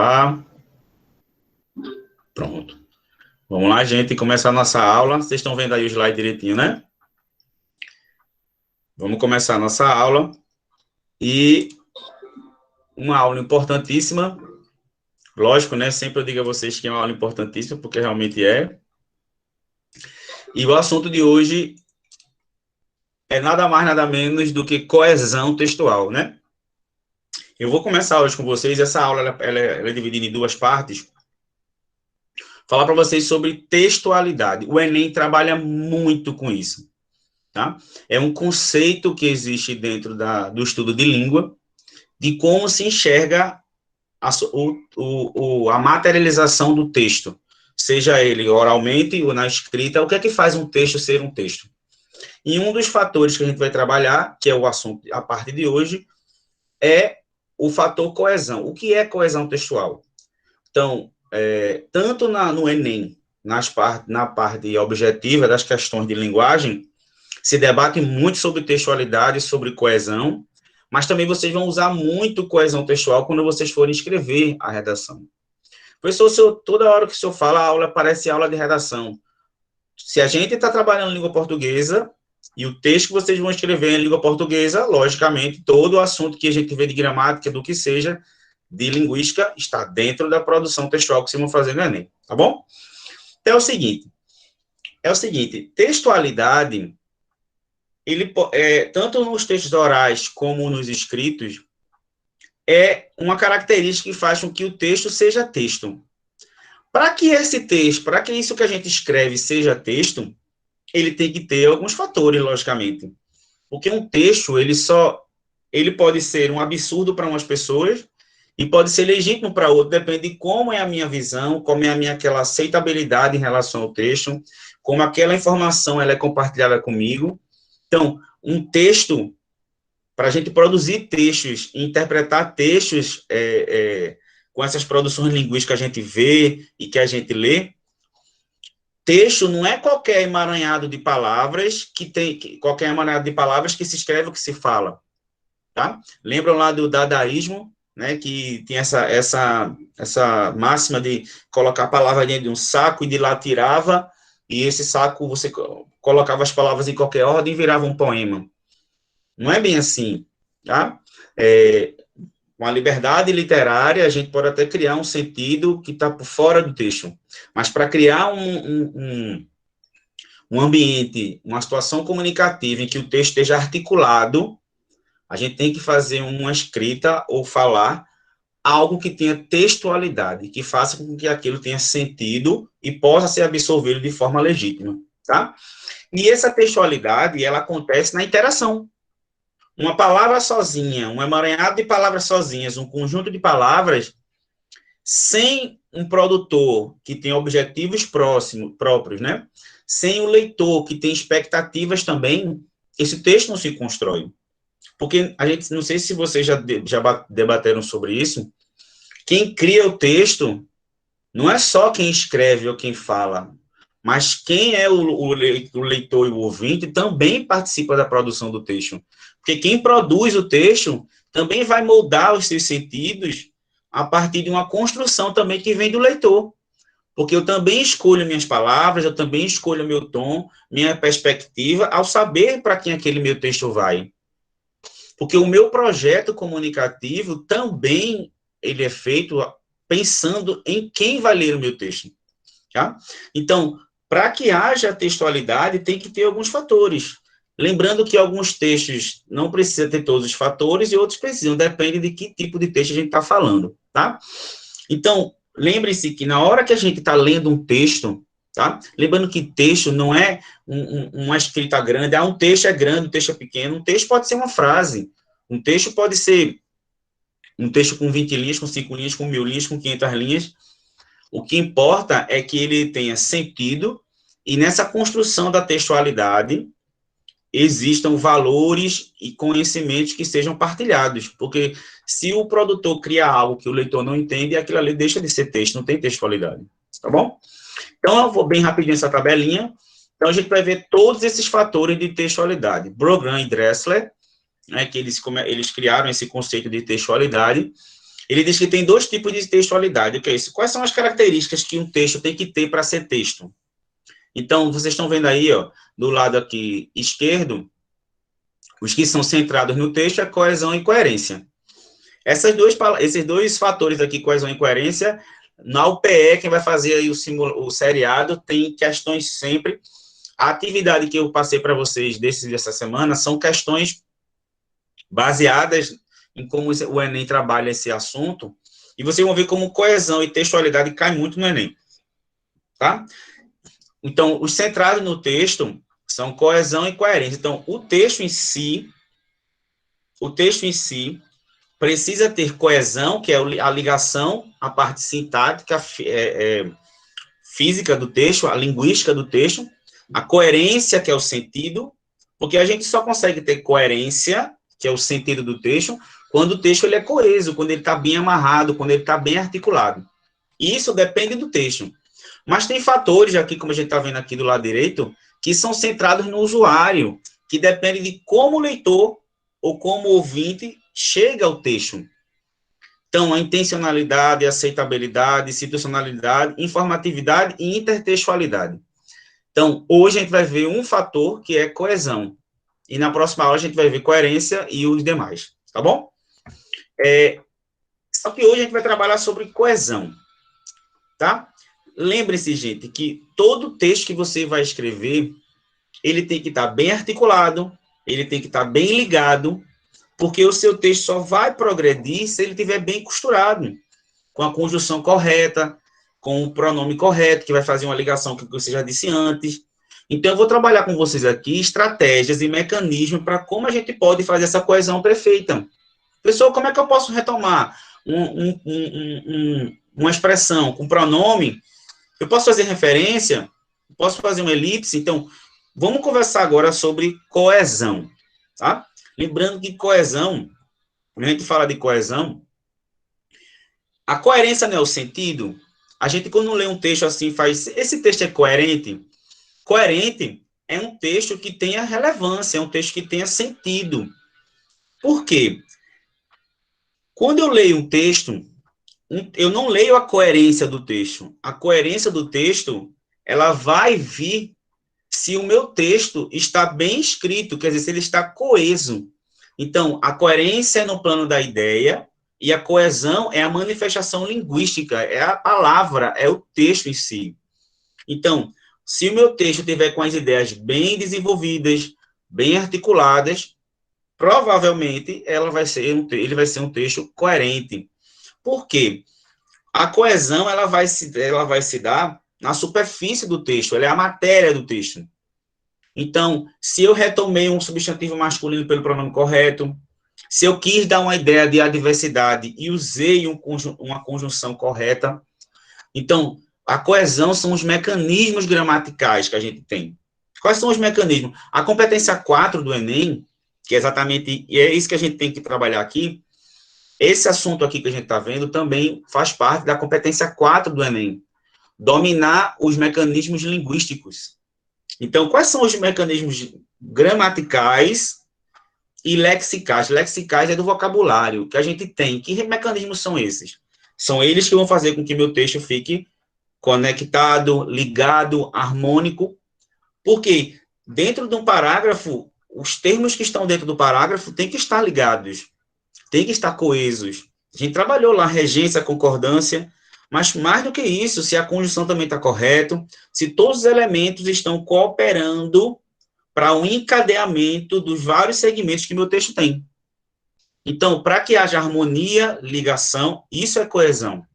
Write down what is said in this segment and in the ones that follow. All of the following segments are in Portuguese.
Ah, pronto. Vamos lá, gente, começar a nossa aula. Vocês estão vendo aí o slide direitinho, né? Vamos começar a nossa aula. E uma aula importantíssima. Lógico, né? Sempre eu digo a vocês que é uma aula importantíssima, porque realmente é. E o assunto de hoje é nada mais, nada menos do que coesão textual, né? Eu vou começar hoje com vocês. Essa aula ela é dividida em duas partes. Falar para vocês sobre textualidade. O Enem trabalha muito com isso. Tá? É um conceito que existe dentro do estudo de língua, de como se enxerga a materialização do texto, seja ele oralmente ou na escrita. O que é que faz um texto ser um texto? E um dos fatores que a gente vai trabalhar, que é o assunto, a parte de hoje, é o fator coesão. O que é coesão textual? Então, tanto no Enem, na parte objetiva das questões de linguagem, se debate muito sobre textualidade, sobre coesão, mas também vocês vão usar muito coesão textual quando vocês forem escrever a redação. Professor, toda hora que o senhor fala, a aula parece aula de redação. Se a gente está trabalhando em língua portuguesa, e o texto que vocês vão escrever em língua portuguesa, logicamente, todo o assunto que a gente vê de gramática, do que seja, de linguística, está dentro da produção textual que vocês vão fazer no Enem, tá bom? Então é o seguinte, textualidade, tanto nos textos orais como nos escritos, é uma característica que faz com que o texto seja texto. Para que esse texto, para que isso que a gente escreve seja texto, ele tem que ter alguns fatores, logicamente. Porque um texto, ele pode ser um absurdo para umas pessoas e pode ser legítimo para outro, depende de como é a minha visão, como é a minha aquela aceitabilidade em relação ao texto, como aquela informação ela é compartilhada comigo. Então, um texto, para a gente produzir textos, interpretar textos com essas produções linguísticas que a gente vê e que a gente lê, texto não é qualquer emaranhado de palavras qualquer emaranhado de palavras que se escreve o que se fala, tá? Lembram lá do dadaísmo, né, que tem essa máxima de colocar a palavra dentro de um saco e de lá tirava, e esse saco você colocava as palavras em qualquer ordem e virava um poema. Não é bem assim, tá? Com a liberdade literária, a gente pode até criar um sentido que está por fora do texto, mas para criar um ambiente, uma situação comunicativa em que o texto esteja articulado, a gente tem que fazer uma escrita ou falar algo que tenha textualidade, que faça com que aquilo tenha sentido e possa ser absorvido de forma legítima, tá? E essa textualidade, ela acontece na interação. Uma palavra sozinha, um emaranhado de palavras sozinhas, um conjunto de palavras, sem um produtor que tem objetivos próprios, né? Sem o leitor que tem expectativas também, esse texto não se constrói. Porque a gente, não sei se vocês já debateram sobre isso, quem cria o texto não é só quem escreve ou quem fala, mas quem é o leitor e o ouvinte também participa da produção do texto. Porque quem produz o texto também vai moldar os seus sentidos a partir de uma construção também que vem do leitor. Porque eu também escolho minhas palavras, eu também escolho meu tom, minha perspectiva, ao saber para quem aquele meu texto vai. Porque o meu projeto comunicativo também ele é feito pensando em quem vai ler o meu texto. Tá? Então, para que haja textualidade, tem que ter alguns fatores. Lembrando que alguns textos não precisam ter todos os fatores e outros precisam, depende de que tipo de texto a gente está falando, tá? Então, lembre-se que na hora que a gente está lendo um texto, tá? Lembrando que texto não é uma escrita grande, um texto é grande, um texto é pequeno, um texto pode ser uma frase, um texto pode ser um texto com 20 linhas, com 5 linhas, com 1000 linhas, com 500 linhas. O que importa é que ele tenha sentido e nessa construção da textualidade existam valores e conhecimentos que sejam partilhados, porque se o produtor cria algo que o leitor não entende, aquilo ali deixa de ser texto, não tem textualidade, tá bom? Então, eu vou bem rapidinho essa tabelinha. Então, a gente vai ver todos esses fatores de textualidade. Brogan e Dressler, né, que eles criaram esse conceito de textualidade, Ele diz que tem dois tipos de textualidade. O que é isso? Quais são as características que um texto tem que ter para ser texto? Então, vocês estão vendo aí, ó, do lado aqui esquerdo, os que são centrados no texto é coesão e coerência. Esses dois fatores aqui, coesão e coerência, na UPE, quem vai fazer aí o seriado, tem questões sempre. A atividade que eu passei para vocês dessa semana são questões baseadas em como o Enem trabalha esse assunto, e vocês vão ver como coesão e textualidade cai muito no Enem, tá? Então, os centrados no texto são coesão e coerência. Então, o texto em si precisa ter coesão, que é a ligação, a parte sintática, física do texto, a linguística do texto, a coerência, que é o sentido, porque a gente só consegue ter coerência, que é o sentido do texto, quando o texto ele é coeso, quando ele está bem amarrado, quando ele está bem articulado. E isso depende do texto. Mas tem fatores aqui, como a gente está vendo aqui do lado direito, que são centrados no usuário, que depende de como o leitor ou como o ouvinte chega ao texto. Então, a intencionalidade, aceitabilidade, institucionalidade, informatividade e intertextualidade. Então, hoje a gente vai ver um fator que é coesão. E na próxima aula a gente vai ver coerência e os demais, tá bom? Só que hoje a gente vai trabalhar sobre coesão, tá? Lembre-se, gente, que todo texto que você vai escrever, ele tem que estar bem articulado, ele tem que estar bem ligado, porque o seu texto só vai progredir se ele estiver bem costurado, com a conjunção correta, com o pronome correto, que vai fazer uma ligação que você já disse antes. Então, eu vou trabalhar com vocês aqui estratégias e mecanismos para como a gente pode fazer essa coesão perfeita. Pessoal, como é que eu posso retomar uma expressão com pronome? Eu posso fazer referência? Posso fazer uma elipse? Então, vamos conversar agora sobre coesão, tá? Lembrando que coesão, quando a gente fala de coesão, a coerência não é o sentido. A gente, quando lê um texto assim, faz... Esse texto é coerente? Coerente é um texto que tenha relevância, é um texto que tenha sentido. Por quê? Quando eu leio um texto, eu não leio a coerência do texto. A coerência do texto, ela vai vir se o meu texto está bem escrito, quer dizer, se ele está coeso. Então, a coerência é no plano da ideia e a coesão é a manifestação linguística, é a palavra, é o texto em si. Então, se o meu texto tiver com as ideias bem desenvolvidas, bem articuladas, provavelmente ele vai ser um texto coerente. Por quê? A coesão ela vai se dar na superfície do texto, ela é a matéria do texto. Então, se eu retomei um substantivo masculino pelo pronome correto, se eu quis dar uma ideia de adversidade e usei uma conjunção correta, então, a coesão são os mecanismos gramaticais que a gente tem. Quais são os mecanismos? A competência 4 do Enem, que é exatamente, e é isso que a gente tem que trabalhar aqui, esse assunto aqui que a gente está vendo também faz parte da competência 4 do Enem. Dominar os mecanismos linguísticos. Então, quais são os mecanismos gramaticais e lexicais? Lexicais é do vocabulário que a gente tem. Que mecanismos são esses? São eles que vão fazer com que meu texto fique conectado, ligado, harmônico. Porque dentro de um parágrafo, os termos que estão dentro do parágrafo têm que estar ligados, têm que estar coesos. A gente trabalhou lá regência, concordância, mas mais do que isso, se a conjunção também está correta, se todos os elementos estão cooperando para o encadeamento dos vários segmentos que meu texto tem. Então, para que haja harmonia, ligação, isso é coesão.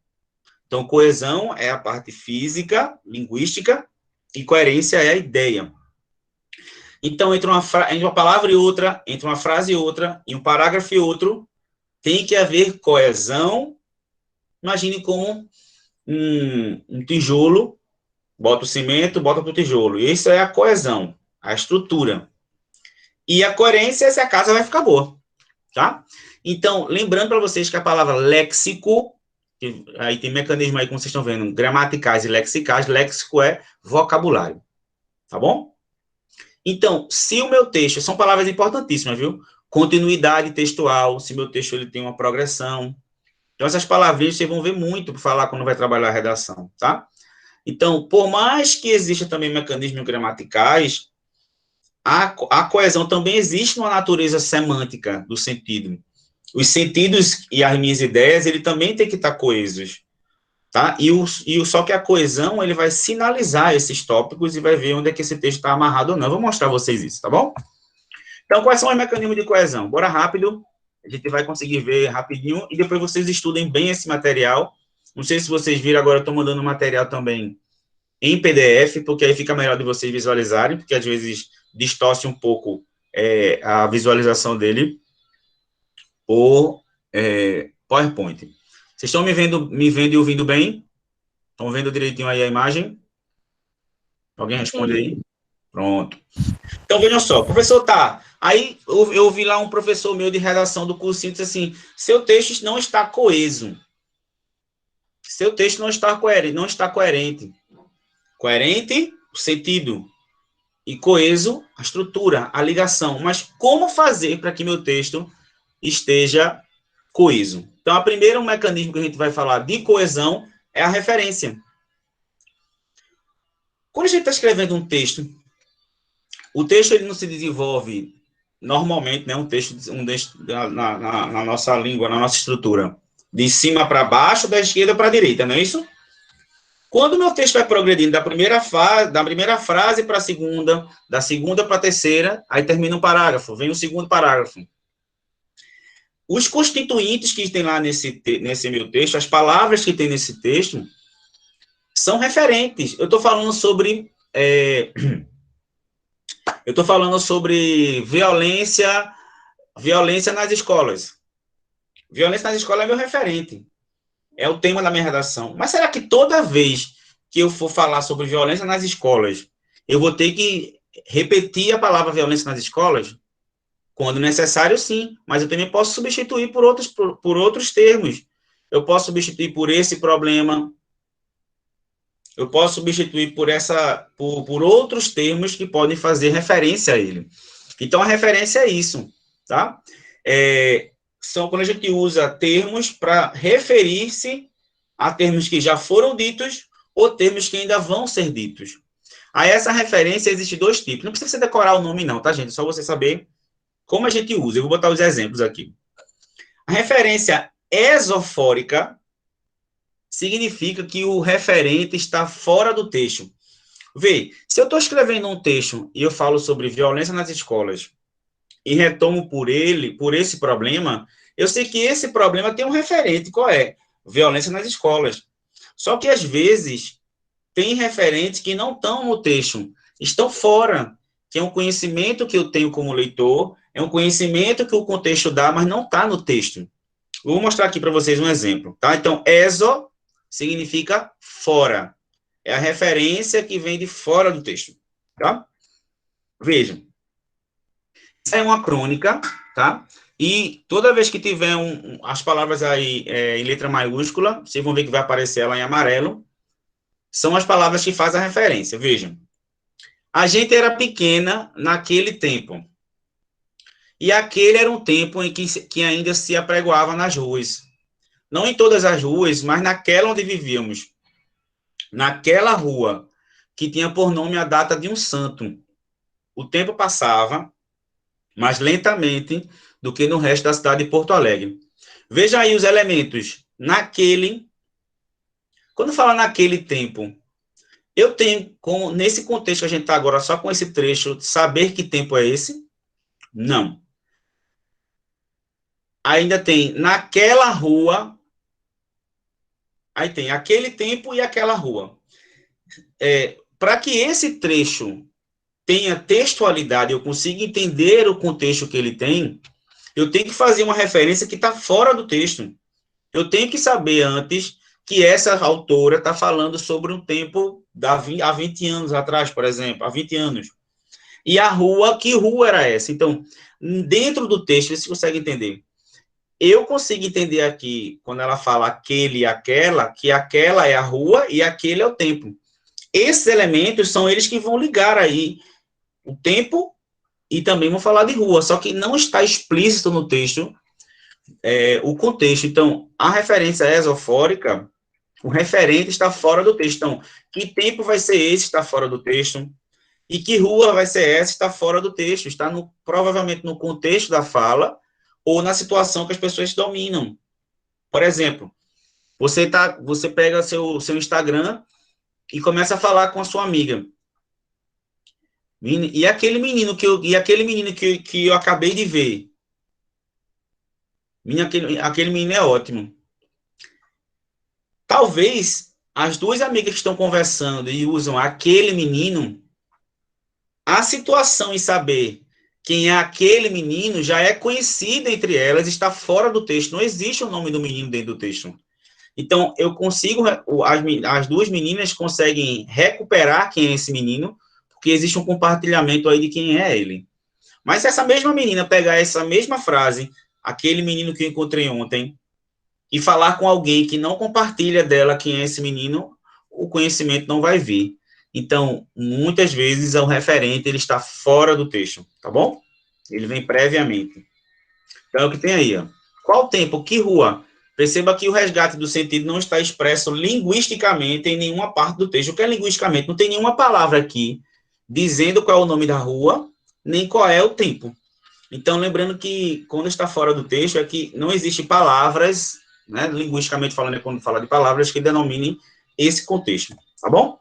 Então, coesão é a parte física, linguística, e coerência é a ideia. Então, entre uma palavra e outra, entre uma frase e outra, e um parágrafo e outro, tem que haver coesão. Imagine como um tijolo, bota o cimento, bota para o tijolo. Isso é a coesão, a estrutura. E a coerência é se a casa vai ficar boa, tá? Então, lembrando para vocês que a palavra léxico, aí tem mecanismo aí, como vocês estão vendo, gramaticais e lexicais. Léxico é vocabulário, tá bom? Então, se o meu texto, são palavras importantíssimas, viu? Continuidade textual, se meu texto ele tem uma progressão. Então, essas palavrinhas vocês vão ver muito para falar quando vai trabalhar a redação, tá? Então, por mais que exista também mecanismos gramaticais, a coesão também existe numa natureza semântica do sentido. Os sentidos e as minhas ideias, ele também tem que estar coesos, tá? Só que a coesão, ele vai sinalizar esses tópicos e vai ver onde é que esse texto está amarrado ou não. Eu vou mostrar a vocês isso, tá bom? Então, quais são os mecanismos de coesão? Bora rápido, a gente vai conseguir ver rapidinho, e depois vocês estudem bem esse material. Não sei se vocês viram, agora eu estou mandando material também em PDF, porque aí fica melhor de vocês visualizarem, porque às vezes distorce um pouco a visualização dele por PowerPoint. Vocês estão me vendo e ouvindo bem? Estão vendo direitinho aí a imagem? Alguém responde aí? Pronto. Então, vejam só, professor, tá. Aí eu vi lá um professor meu de redação do cursinho disse assim: seu texto não está coeso. Seu texto não está coerente. Não está coerente. Coerente, o sentido. E coeso, a estrutura, a ligação. Mas como fazer para que meu texto esteja coeso? Então, o primeiro mecanismo que a gente vai falar de coesão é a referência. Quando a gente está escrevendo um texto, o texto ele não se desenvolve normalmente, né, um texto na nossa língua, na nossa estrutura, de cima para baixo, da esquerda para a direita, não é isso? Quando o meu texto vai progredindo da primeira frase para a segunda, da segunda para a terceira, aí termina um parágrafo, vem o segundo parágrafo. Os constituintes que tem lá nesse meu texto, as palavras que tem nesse texto, são referentes. Eu estou falando sobre violência nas escolas. Violência nas escolas é meu referente. É o tema da minha redação. Mas será que toda vez que eu for falar sobre violência nas escolas, eu vou ter que repetir a palavra violência nas escolas? Quando necessário, sim. Mas eu também posso substituir por outros termos. Eu posso substituir por esse problema. Eu posso substituir por outros termos que podem fazer referência a ele. Então, a referência é isso, tá? São quando a gente usa termos para referir-se a termos que já foram ditos ou termos que ainda vão ser ditos. A essa referência existe dois tipos. Não precisa você decorar o nome não, tá, gente? É só você saber como a gente usa. Eu vou botar os exemplos aqui. A referência esofórica significa que o referente está fora do texto. Vê, se eu estou escrevendo um texto e eu falo sobre violência nas escolas e retomo por esse problema, eu sei que esse problema tem um referente, qual é? Violência nas escolas. Só que, às vezes, tem referentes que não estão no texto, estão fora, que é um conhecimento que eu tenho como leitor, é um conhecimento que o contexto dá, mas não está no texto. Eu vou mostrar aqui para vocês um exemplo, tá? Então, exo significa fora. É a referência que vem de fora do texto, tá? Vejam. Isso é uma crônica, tá? E toda vez que tiver as palavras aí em letra maiúscula, vocês vão ver que vai aparecer ela em amarelo, são as palavras que fazem a referência. Vejam. A gente era pequena naquele tempo. E aquele era um tempo em que ainda se apregoava nas ruas. Não em todas as ruas, mas naquela onde vivíamos. Naquela rua, que tinha por nome a data de um santo. O tempo passava mais lentamente do que no resto da cidade de Porto Alegre. Veja aí os elementos. Naquele. Quando fala naquele tempo, eu tenho, nesse contexto que a gente está agora, só com esse trecho, saber que tempo é esse? Não. Ainda tem naquela rua. Aí tem aquele tempo e aquela rua. Para que esse trecho tenha textualidade, eu consiga entender o contexto que ele tem, eu tenho que fazer uma referência que está fora do texto. Eu tenho que saber antes que essa autora está falando sobre um tempo há 20 anos atrás, por exemplo, há 20 anos. E a rua, que rua era essa? Então, dentro do texto, você consegue entender. Eu consigo entender aqui, quando ela fala aquele e aquela, que aquela é a rua e aquele é o tempo. Esses elementos são eles que vão ligar aí o tempo e também vão falar de rua, só que não está explícito no texto o contexto. Então, a referência esofórica, o referente está fora do texto. Então, que tempo vai ser esse, está fora do texto. E que rua vai ser essa, está fora do texto. Está provavelmente no contexto da fala ou na situação que as pessoas dominam. Por exemplo, você pega seu Instagram e começa a falar com a sua amiga. E aquele menino que eu acabei de ver. Aquele menino é ótimo. Talvez as duas amigas que estão conversando e usam aquele menino, a situação em saber quem é aquele menino já é conhecida entre elas, está fora do texto. Não existe o nome do menino dentro do texto. Então, eu consigo, as duas meninas conseguem recuperar quem é esse menino, porque existe um compartilhamento aí de quem é ele. Mas se essa mesma menina pegar essa mesma frase, aquele menino que eu encontrei ontem, e falar com alguém que não compartilha dela quem é esse menino, o conhecimento não vai vir. Então, muitas vezes, o referente ele está fora do texto, tá bom? Ele vem previamente. Então, é o que tem aí, ó. Qual tempo? Que rua? Perceba que o resgate do sentido não está expresso linguisticamente em nenhuma parte do texto. O que é linguisticamente? Não tem nenhuma palavra aqui dizendo qual é o nome da rua, nem qual é o tempo. Então, lembrando que quando está fora do texto, é que não existem palavras, né, linguisticamente falando, é quando fala de palavras que denominem esse contexto, tá bom?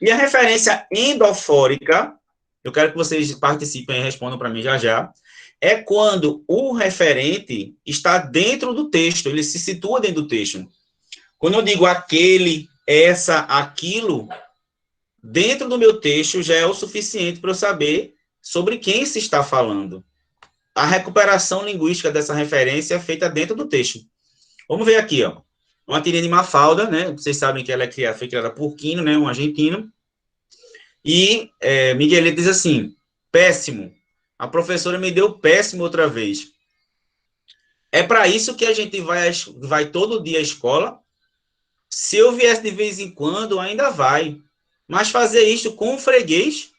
E a referência endofórica, eu quero que vocês participem e respondam para mim já já, é quando o referente está dentro do texto, ele se situa dentro do texto. Quando eu digo aquele, essa, aquilo, dentro do meu texto já é o suficiente para eu saber sobre quem se está falando. A recuperação linguística dessa referência é feita dentro do texto. Vamos ver aqui, ó. Uma tirinha de Mafalda, né? Vocês sabem que ela foi criada por Quino, né? Um argentino. E Miguelito diz assim: péssimo. A professora me deu péssimo outra vez. É para isso que a gente vai todo dia à escola? Se eu viesse de vez em quando, ainda vai. Mas fazer isso com o freguês,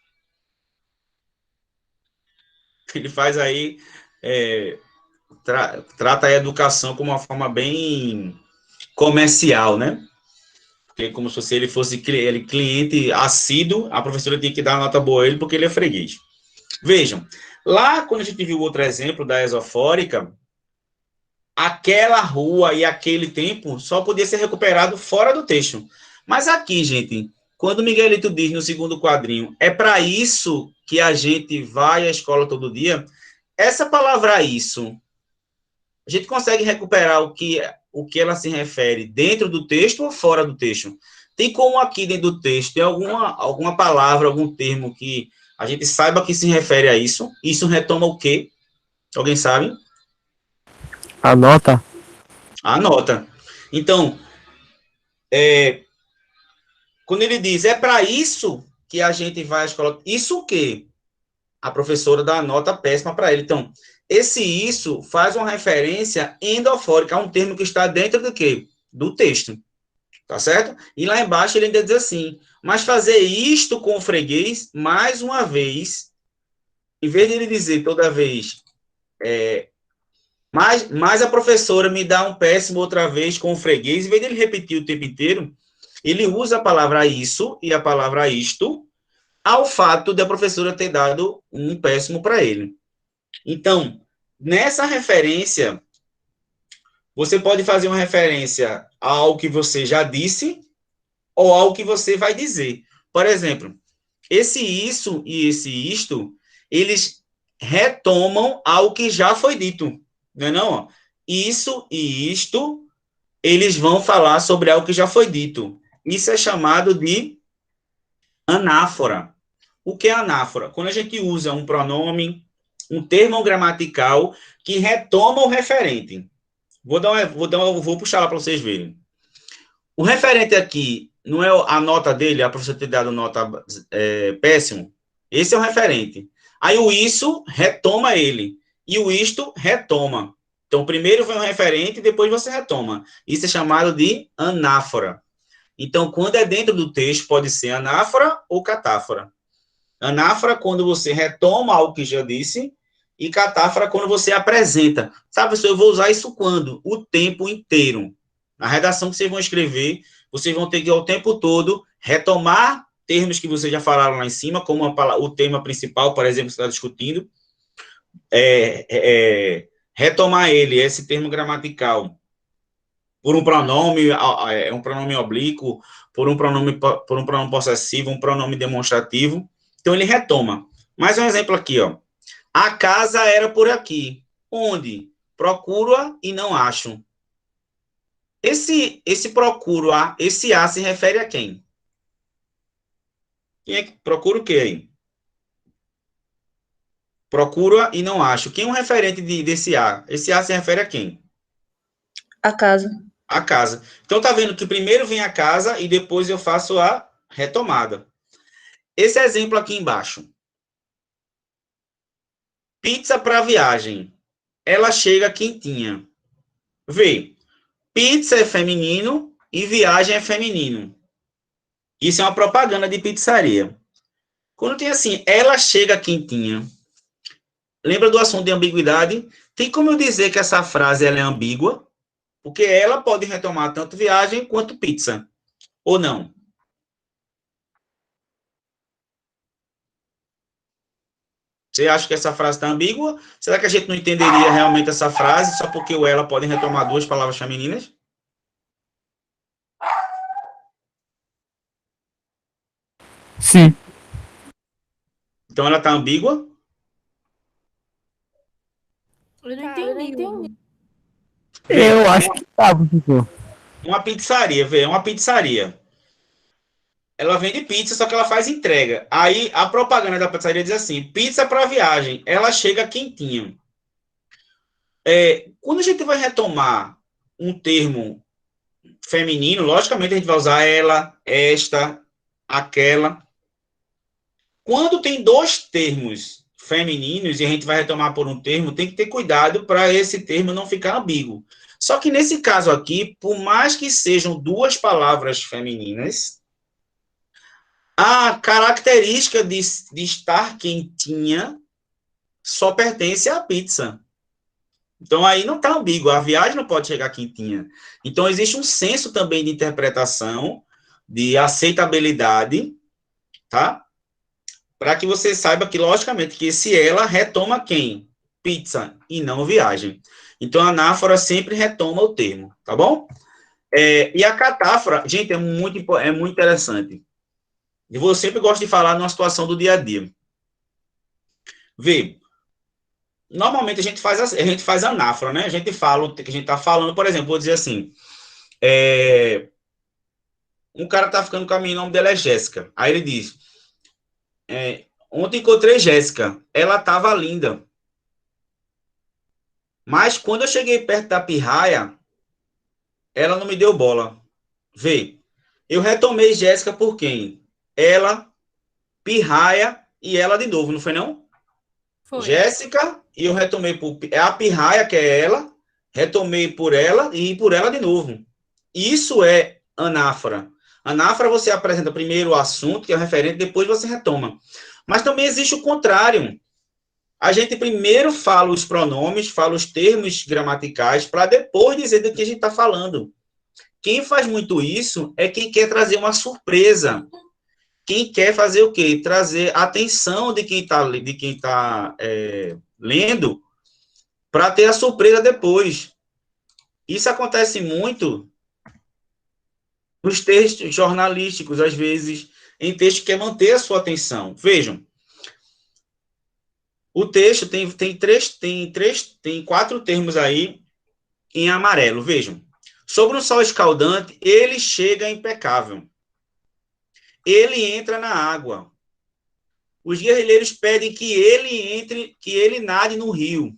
ele faz aí, trata a educação como uma forma bem comercial, né? Porque como se ele fosse cliente assíduo, a professora tinha que dar uma nota boa a ele porque ele é freguês. Vejam, lá quando a gente viu outro exemplo da esofórica, aquela rua e aquele tempo só podia ser recuperado fora do texto. Mas aqui, gente, quando o Miguelito diz no segundo quadrinho, é para isso que a gente vai à escola todo dia, essa palavra isso, a gente consegue recuperar o que ela se refere dentro do texto ou fora do texto? Tem como aqui dentro do texto, tem alguma palavra, algum termo que a gente saiba que se refere a isso? Isso retoma o quê? Alguém sabe? A nota? A nota. Então, quando ele diz, é para isso que a gente vai à escola, isso o quê? A professora dá a nota péssima para ele. Então, esse isso faz uma referência endofórica a um termo que está dentro do quê? Do texto. Tá certo? E lá embaixo ele ainda diz assim, mas fazer isto com o freguês, mais uma vez, em vez de ele dizer toda vez, mas a professora me dá um péssimo outra vez com o freguês, em vez de ele repetir o tempo inteiro, ele usa a palavra isso e a palavra isto ao fato da professora ter dado um péssimo para ele. Então, nessa referência, você pode fazer uma referência a algo que você já disse ou algo que você vai dizer. Por exemplo, esse isso e esse isto, eles retomam algo que já foi dito, não é não? Isso e isto, eles vão falar sobre algo que já foi dito. Isso é chamado de anáfora. O que é anáfora? Quando a gente usa um pronome, um termo gramatical que retoma o referente. Vou puxar lá para vocês verem. O referente aqui não é a nota dele, a professora ter dado nota péssimo. Esse é o referente. Aí o isso retoma ele. E o isto retoma. Então, primeiro vem o referente e depois você retoma. Isso é chamado de anáfora. Então, quando é dentro do texto, pode ser anáfora ou catáfora. Anáfora, quando você retoma algo que já disse, E catáfora quando você apresenta. Sabe, professor, eu vou usar isso quando? O tempo inteiro. Na redação que vocês vão escrever, vocês vão ter que, o tempo todo, retomar termos que vocês já falaram lá em cima, como o tema principal, por exemplo, que você está discutindo, retomar ele, esse termo gramatical, por um pronome oblíquo, por um pronome possessivo, um pronome demonstrativo. Então, ele retoma. Mais um exemplo aqui, ó. A casa era por aqui. Onde? Procuro-a e não acho. Esse procuro-a, esse a se refere a quem? Quem é que procura o quê aí? Procuro-a e não acho. Quem é um referente desse a? Esse a se refere a quem? A casa. A casa. Então, tá vendo que primeiro vem a casa e depois eu faço a retomada. Esse exemplo aqui embaixo. Pizza para viagem. Ela chega quentinha. Vê. Pizza é feminino e viagem é feminino. Isso é uma propaganda de pizzaria. Quando tem assim, ela chega quentinha. Lembra do assunto de ambiguidade? Tem como eu dizer que essa frase ela é ambígua? Porque ela pode retomar tanto viagem quanto pizza. Ou não? Você acha que essa frase está ambígua? Será que a gente não entenderia realmente essa frase só porque o ela pode retomar duas palavras femininas? Sim. Então ela está ambígua? Eu não entendi. Eu acho que tá, professor. Uma pizzaria, vê, uma pizzaria. Ela vende pizza, só que ela faz entrega. Aí a propaganda da pizzaria diz assim: pizza para viagem, ela chega quentinha. Quando a gente vai retomar um termo feminino, logicamente a gente vai usar ela, esta, aquela. Quando tem dois termos femininos e a gente vai retomar por um termo, tem que ter cuidado para esse termo não ficar ambíguo. Só que nesse caso aqui, por mais que sejam duas palavras femininas, a característica de estar quentinha só pertence à pizza. Então, aí não está ambíguo, a viagem não pode chegar quentinha. Então, existe um senso também de interpretação, de aceitabilidade, tá? Para que você saiba que, logicamente, que esse ela retoma quem? Pizza, e não viagem. Então, a anáfora sempre retoma o termo, tá bom? E a catáfora, gente, é muito interessante. Eu sempre gosto de falar numa situação do dia a dia. Vê, normalmente a gente faz anáfora, né? A gente fala o que a gente está falando, por exemplo, vou dizer assim, um cara tá ficando com a minha, o nome dela é Jéssica. Aí ele diz, ontem encontrei Jéssica, ela tava linda. Mas quando eu cheguei perto da pirraia, ela não me deu bola. Vê, eu retomei Jéssica por quem? Ela, pirraia e ela de novo, não foi não? Foi. Jéssica, e eu retomei por... É a pirraia, que é ela, retomei por ela e por ela de novo. Isso é anáfora. Anáfora você apresenta primeiro o assunto, que é o referente, depois você retoma. Mas também existe o contrário. A gente primeiro fala os pronomes, fala os termos gramaticais, para depois dizer do que a gente está falando. Quem faz muito isso é quem quer trazer uma surpresa. Quem quer fazer o quê? Trazer a atenção de quem está lendo para ter a surpresa depois. Isso acontece muito nos textos jornalísticos, às vezes, em texto que quer manter a sua atenção. Vejam, o texto tem 4 termos aí em amarelo. Vejam, sobre um sol escaldante, ele chega impecável. Ele entra na água. Os guerrilheiros pedem que ele nade no rio.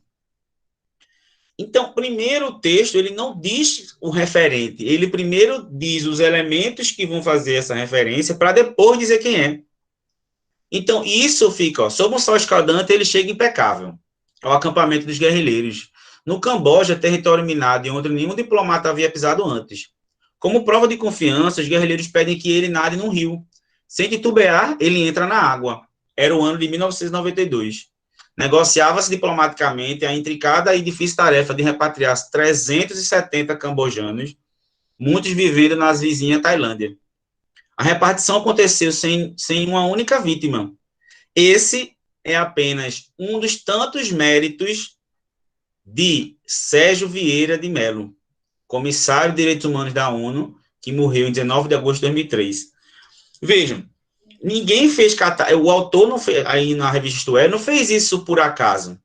Então, primeiro o texto, ele não diz o referente, ele primeiro diz os elementos que vão fazer essa referência, para depois dizer quem é. Então, isso fica, ó, sob um sol escaldante, ele chega impecável ao acampamento dos guerrilheiros. No Camboja, território minado e onde nenhum diplomata havia pisado antes. Como prova de confiança, os guerrilheiros pedem que ele nade no rio. Sem titubear, ele entra na água. Era o ano de 1992. negociava-se diplomaticamente a intricada e difícil tarefa de repatriar 370 cambojanos, muitos vivendo nas vizinhas Tailândia. A repartição aconteceu sem uma única vítima. Esse é apenas um dos tantos méritos de Sérgio Vieira de Mello, comissário de Direitos Humanos da ONU, que morreu em 19 de agosto de 2003. Vejam, ninguém fez o autor não fez, aí na revista Isto É, não fez isso por acaso.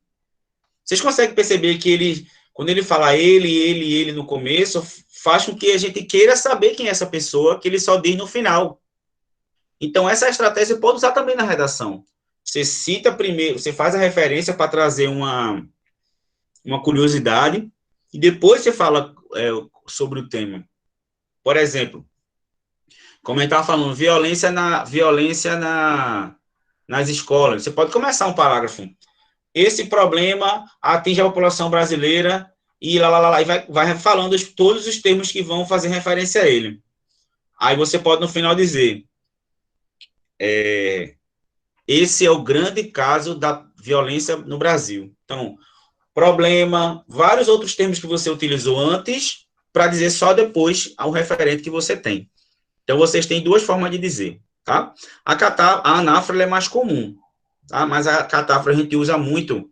Vocês conseguem perceber que ele, quando ele fala ele no começo, faz com que a gente queira saber quem é essa pessoa, que ele só diz no final. Então, essa estratégia pode usar também na redação. Você cita primeiro, você faz a referência para trazer uma curiosidade, e depois você fala sobre o tema. Por exemplo, como eu estava falando, violência nas escolas. Você pode começar um parágrafo. Esse problema atinge a população brasileira e vai falando todos os termos que vão fazer referência a ele. Aí você pode, no final, dizer esse é o grande caso da violência no Brasil. Então, problema, vários outros termos que você utilizou antes, para dizer só depois ao referente que você tem. Então, vocês têm duas formas de dizer, tá? A anáfora é mais comum, tá? Mas a catáfora a gente usa muito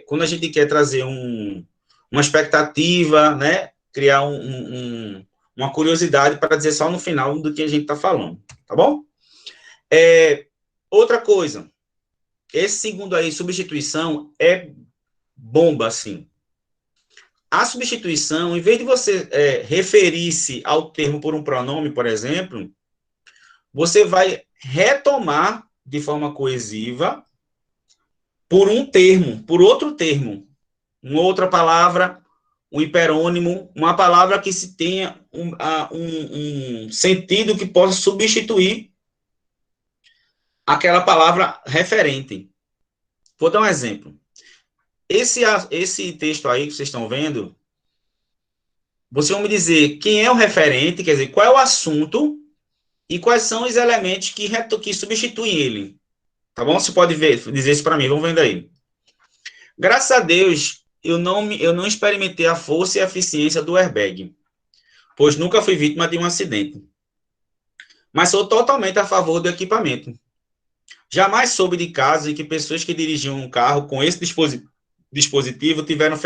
quando a gente quer trazer uma expectativa, né? Criar uma curiosidade para dizer só no final do que a gente está falando, tá bom? Outra coisa, esse segundo aí, substituição, é bomba, assim. A substituição, em vez de você referir-se ao termo por um pronome, por exemplo, você vai retomar de forma coesiva por um termo, por outro termo, uma outra palavra, um hiperônimo, uma palavra que se tenha um sentido que possa substituir aquela palavra referente. Vou dar um exemplo. Esse texto aí que vocês estão vendo, vocês vão me dizer quem é o referente, quer dizer, qual é o assunto e quais são os elementos que substituem ele. Tá bom? Você pode dizer isso para mim, vamos vendo aí. Graças a Deus, eu não experimentei a força e a eficiência do airbag, pois nunca fui vítima de um acidente. Mas sou totalmente a favor do equipamento. Jamais soube de casos em que pessoas que dirigiam um carro com esse dispositivo tiveram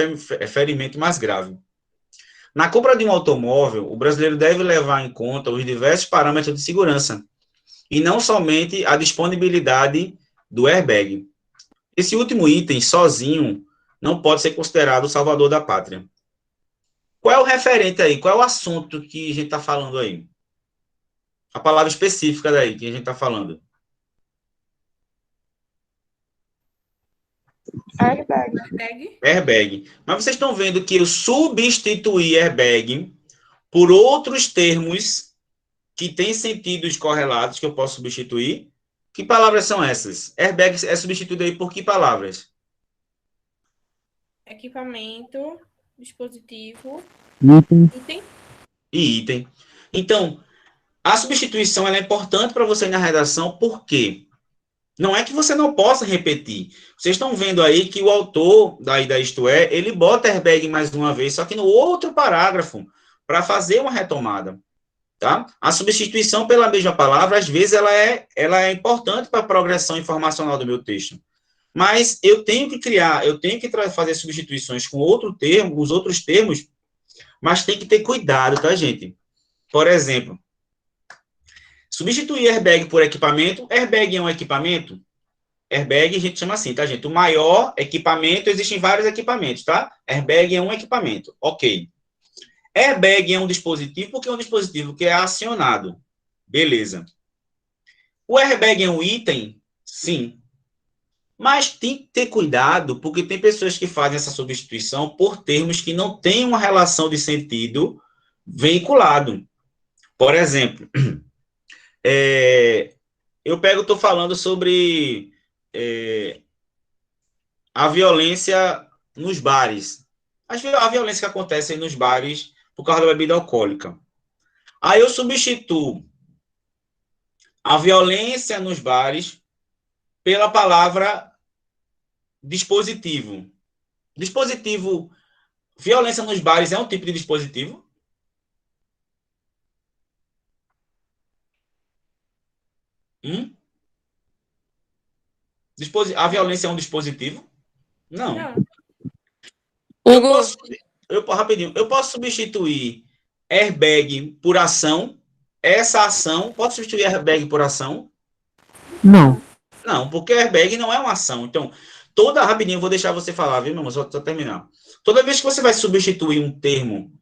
ferimento mais grave. Na compra de um automóvel, o brasileiro deve levar em conta os diversos parâmetros de segurança, e não somente a disponibilidade do airbag. Esse último item, sozinho, não pode ser considerado o salvador da pátria. Qual é o referente aí? Qual é o assunto que a gente está falando aí? A palavra específica daí que a gente está falando. Airbag. Mas vocês estão vendo que eu substituí airbag por outros termos que têm sentidos correlatos que eu posso substituir. Que palavras são essas? Airbag é substituído aí por que palavras? Equipamento, dispositivo, Item. E item. Então, a substituição ela é importante para você na redação, por quê? Não é que você não possa repetir. Vocês estão vendo aí que o autor da Isto É, ele bota airbag mais uma vez, só que no outro parágrafo, para fazer uma retomada. Tá? A substituição pela mesma palavra, às vezes, ela é importante para a progressão informacional do meu texto. Mas eu tenho que fazer substituições com os outros termos, mas tem que ter cuidado, tá, gente? Por exemplo, substituir airbag por equipamento. Airbag é um equipamento? Airbag a gente chama assim, tá, gente? O maior equipamento, existem vários equipamentos, tá? Airbag é um equipamento, ok. Airbag é um dispositivo, porque é um dispositivo que é acionado. Beleza. O airbag é um item? Sim. Mas tem que ter cuidado, porque tem pessoas que fazem essa substituição por termos que não têm uma relação de sentido vinculado. Por exemplo, estou falando sobre a violência nos bares. A violência que acontece nos bares por causa da bebida alcoólica. Aí eu substituo a violência nos bares pela palavra dispositivo. Dispositivo, violência nos bares é um tipo de dispositivo? Hum? A violência é um dispositivo? Não. Não. Hugo, Rapidinho, eu posso substituir airbag por ação? Essa ação, pode substituir airbag por ação? Não. Não, porque airbag não é uma ação. Então, rapidinho, eu vou deixar você falar, viu, meu irmão? Só terminar. Toda vez que você vai substituir um termo,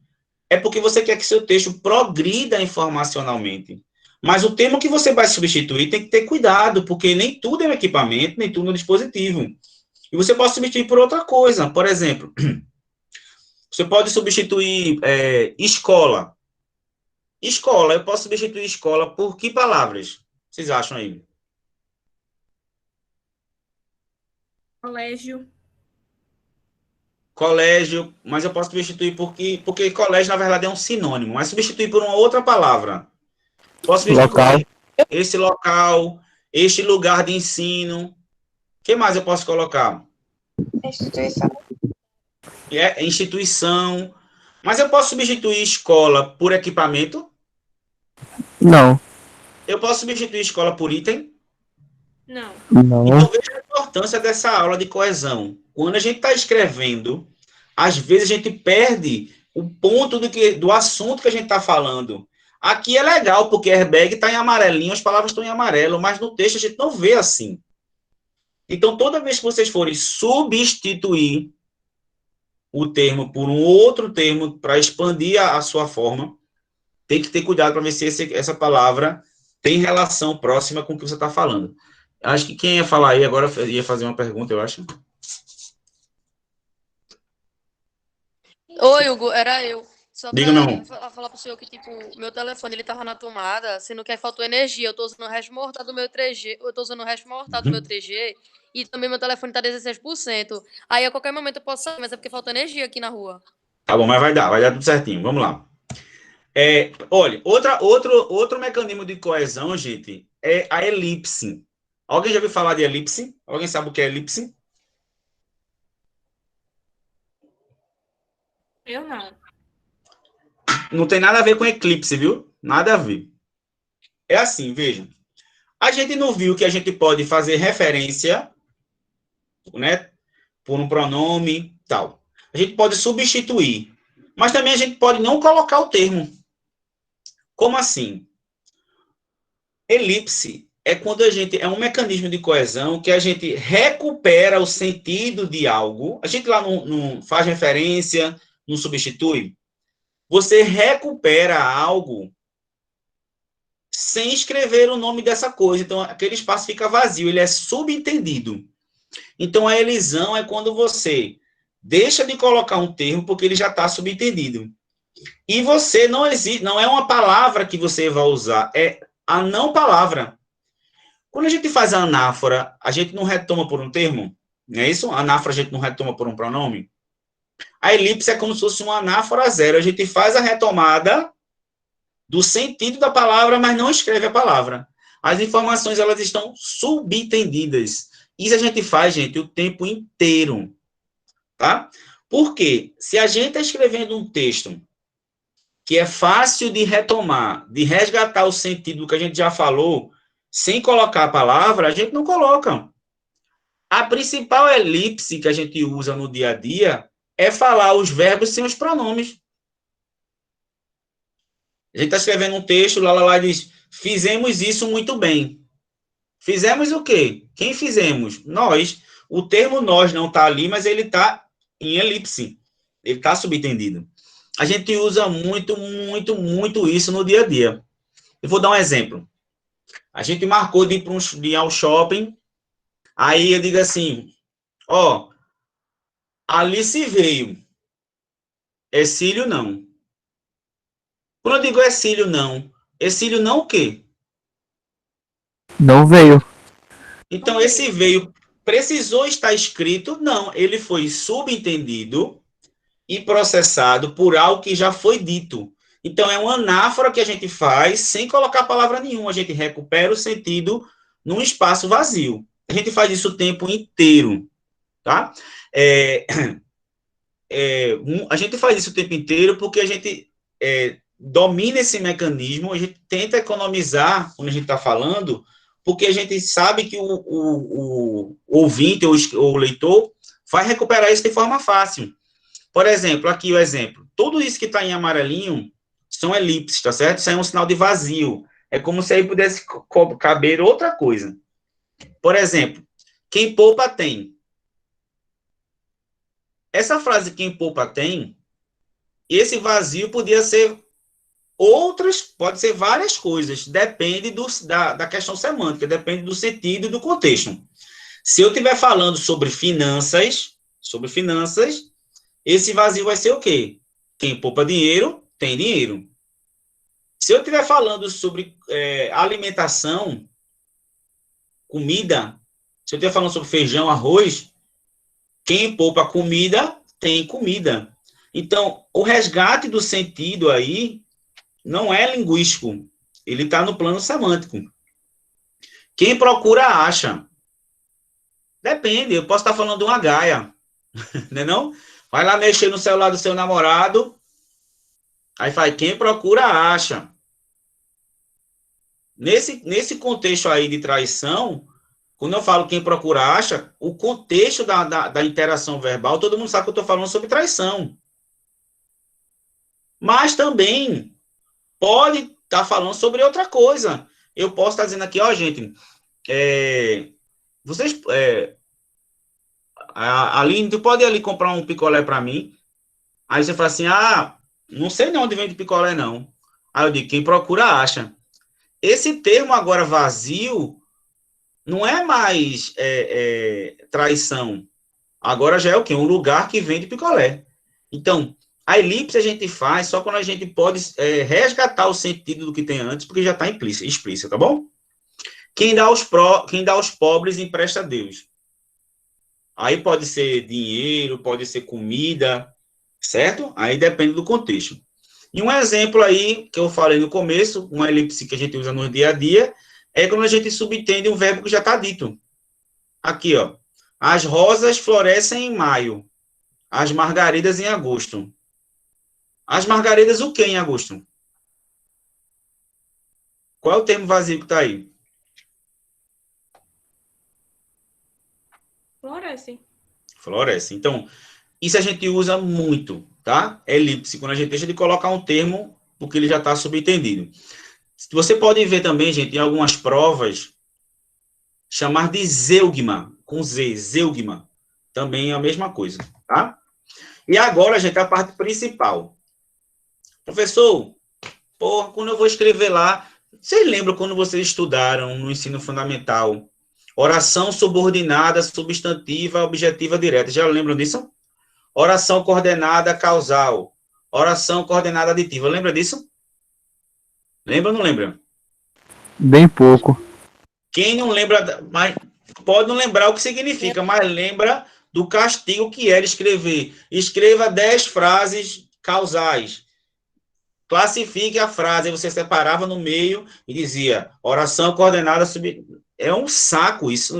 é porque você quer que seu texto progrida informacionalmente. Mas o termo que você vai substituir tem que ter cuidado, porque nem tudo é um equipamento, nem tudo é um dispositivo. E você pode substituir por outra coisa. Por exemplo, você pode substituir escola. Escola, eu posso substituir escola por que palavras? Vocês acham aí? Colégio. Colégio, mas eu posso substituir porque colégio, na verdade, é um sinônimo, mas substituir por uma outra palavra. Posso substituir Local. esse local, este lugar de ensino. O que mais eu posso colocar? instituição. Instituição. Mas eu posso substituir escola por equipamento? Não. Eu posso substituir escola por item? Não. Não. Então, veja a importância dessa aula de coesão. Quando a gente está escrevendo, às vezes a gente perde o ponto do assunto que a gente está falando. Aqui é legal, porque airbag está em amarelinho, as palavras estão em amarelo, mas no texto a gente não vê assim. Então, toda vez que vocês forem substituir o termo por um outro termo para expandir a sua forma, tem que ter cuidado para ver se essa palavra tem relação próxima com o que você está falando. Acho que quem ia falar aí agora ia fazer uma pergunta, eu acho. Oi, Hugo, era eu. Só Diga, meu irmão. pra falar pro senhor que, tipo, meu telefone, ele tava na tomada, sendo que aí faltou energia. Eu tô usando o resto mortal do meu 3G, e também meu telefone tá 16%. Aí, a qualquer momento, eu posso sair, mas é porque falta energia aqui na rua. Tá bom, mas vai dar tudo certinho. Vamos lá. Olha, outro mecanismo de coesão, gente, é a elipse. Alguém já ouviu falar de elipse? Alguém sabe o que é elipse? Eu não. Não tem nada a ver com eclipse, viu? Nada a ver. É assim, veja. A gente não viu que a gente pode fazer referência, né, por um pronome, tal. A gente pode substituir. Mas também a gente pode não colocar o termo. Como assim? Elipse é quando é um mecanismo de coesão que a gente recupera o sentido de algo. A gente lá não faz referência, não substitui. Você recupera algo sem escrever o nome dessa coisa. Então, aquele espaço fica vazio, ele é subentendido. Então, a elisão é quando você deixa de colocar um termo porque ele já está subentendido. E você não é uma palavra que você vai usar, é a não palavra. Quando a gente faz a anáfora, a gente não retoma por um termo, não é isso? A anáfora a gente não retoma por um pronome. A elipse é como se fosse uma anáfora zero. A gente faz a retomada do sentido da palavra, mas não escreve a palavra. As informações, elas estão subentendidas. Isso a gente faz, gente, o tempo inteiro. Tá? Por quê? Se a gente está escrevendo um texto que é fácil de retomar, de resgatar o sentido do que a gente já falou, sem colocar a palavra, a gente não coloca. A principal elipse que a gente usa no dia a dia é falar os verbos sem os pronomes. A gente está escrevendo um texto, lá diz, fizemos isso muito bem. Fizemos o quê? Quem fizemos? Nós. O termo nós não está ali, mas ele está em elipse. Ele está subentendido. A gente usa muito, muito, muito isso no dia a dia. Eu vou dar um exemplo. A gente marcou de ir ao shopping, aí eu digo assim, Alice veio. Exílio não. Quando eu digo exílio não o quê? Não veio. Então, esse veio precisou estar escrito? Não, ele foi subentendido e processado por algo que já foi dito. Então, é uma anáfora que a gente faz sem colocar palavra nenhuma. A gente recupera o sentido num espaço vazio. A gente faz isso o tempo inteiro. tá? É, a gente faz isso o tempo inteiro porque a gente domina esse mecanismo, a gente tenta economizar quando a gente está falando, porque a gente sabe que o ouvinte ou o leitor vai recuperar isso de forma fácil. Por exemplo, aqui o exemplo. Tudo isso que está em amarelinho são elipses, tá certo? Isso aí é um sinal de vazio. É como se aí pudesse caber outra coisa. Por exemplo, quem poupa tem. Essa frase quem poupa tem, esse vazio podia ser outras, pode ser várias coisas, depende da questão semântica, depende do sentido e do contexto. Se eu estiver falando sobre finanças, esse vazio vai ser o quê? Quem poupa dinheiro, tem dinheiro. Se eu estiver falando sobre alimentação, comida, se eu estiver falando sobre feijão, arroz, quem poupa comida, tem comida. Então, o resgate do sentido aí não é linguístico, ele está no plano semântico. Quem procura, acha. Depende, eu posso estar falando de uma gaia, né não? Vai lá mexer no celular do seu namorado, aí faz, quem procura, acha. Nesse contexto aí de traição, quando eu falo quem procura, acha, o contexto da interação verbal, todo mundo sabe que eu estou falando sobre traição. Mas também pode estar falando sobre outra coisa. Eu posso estar dizendo aqui, ó, gente, vocês, Aline, tu pode ir ali comprar um picolé para mim? Aí você fala assim, não sei de onde vem de picolé, não. Aí eu digo, quem procura, acha. Esse termo agora vazio não é mais traição. Agora já é o quê? Um lugar que vende picolé. Então, a elipse a gente faz só quando a gente pode resgatar o sentido do que tem antes, porque já está explícito, tá bom? Quem dá aos pobres empresta a Deus. Aí pode ser dinheiro, pode ser comida, certo? Aí depende do contexto. E um exemplo aí, que eu falei no começo, uma elipse que a gente usa no dia a dia, é quando a gente subentende um verbo que já está dito. Aqui, ó. As rosas florescem em maio, as margaridas em agosto. As margaridas o que em agosto? Qual é o termo vazio que está aí? Floresce. Floresce. Então, isso a gente usa muito, tá? Elipse, quando a gente deixa de colocar um termo, porque ele já está subentendido. Você pode ver também, gente, em algumas provas, chamar de zeugma, com Z, zeugma. Também é a mesma coisa, tá? E agora, gente, a parte principal. Professor, porra, quando eu vou escrever lá, vocês lembram quando vocês estudaram no ensino fundamental? Oração subordinada, substantiva, objetiva direta. Já lembram disso? Oração coordenada causal. Oração coordenada aditiva. Lembra disso? Lembra ou não lembra? Bem pouco. Quem não lembra, mas pode não lembrar o que significa, mas lembra do castigo que era escrever. Escreva 10 frases causais. Classifique a frase. Aí você separava no meio e dizia oração coordenada sub... É um saco isso.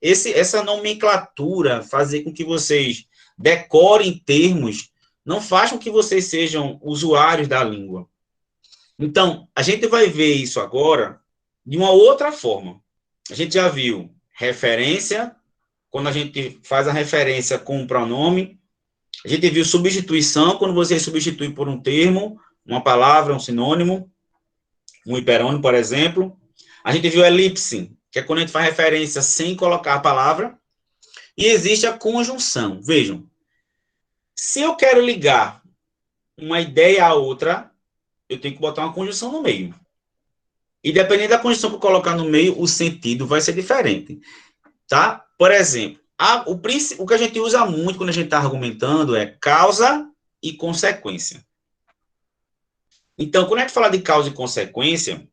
Essa nomenclatura, fazer com que vocês decorem termos, não faz com que vocês sejam usuários da língua. Então, a gente vai ver isso agora de uma outra forma. A gente já viu referência, quando a gente faz a referência com um pronome. A gente viu substituição, quando você substitui por um termo, uma palavra, um sinônimo, um hiperônimo, por exemplo. A gente viu elipse, que é quando a gente faz referência sem colocar a palavra. E existe a conjunção. Vejam, se eu quero ligar uma ideia à outra, eu tenho que botar uma conjunção no meio. E dependendo da conjunção que eu colocar no meio, o sentido vai ser diferente. Tá? Por exemplo, o que a gente usa muito quando a gente está argumentando é causa e consequência. Então, quando a gente fala de causa e consequência,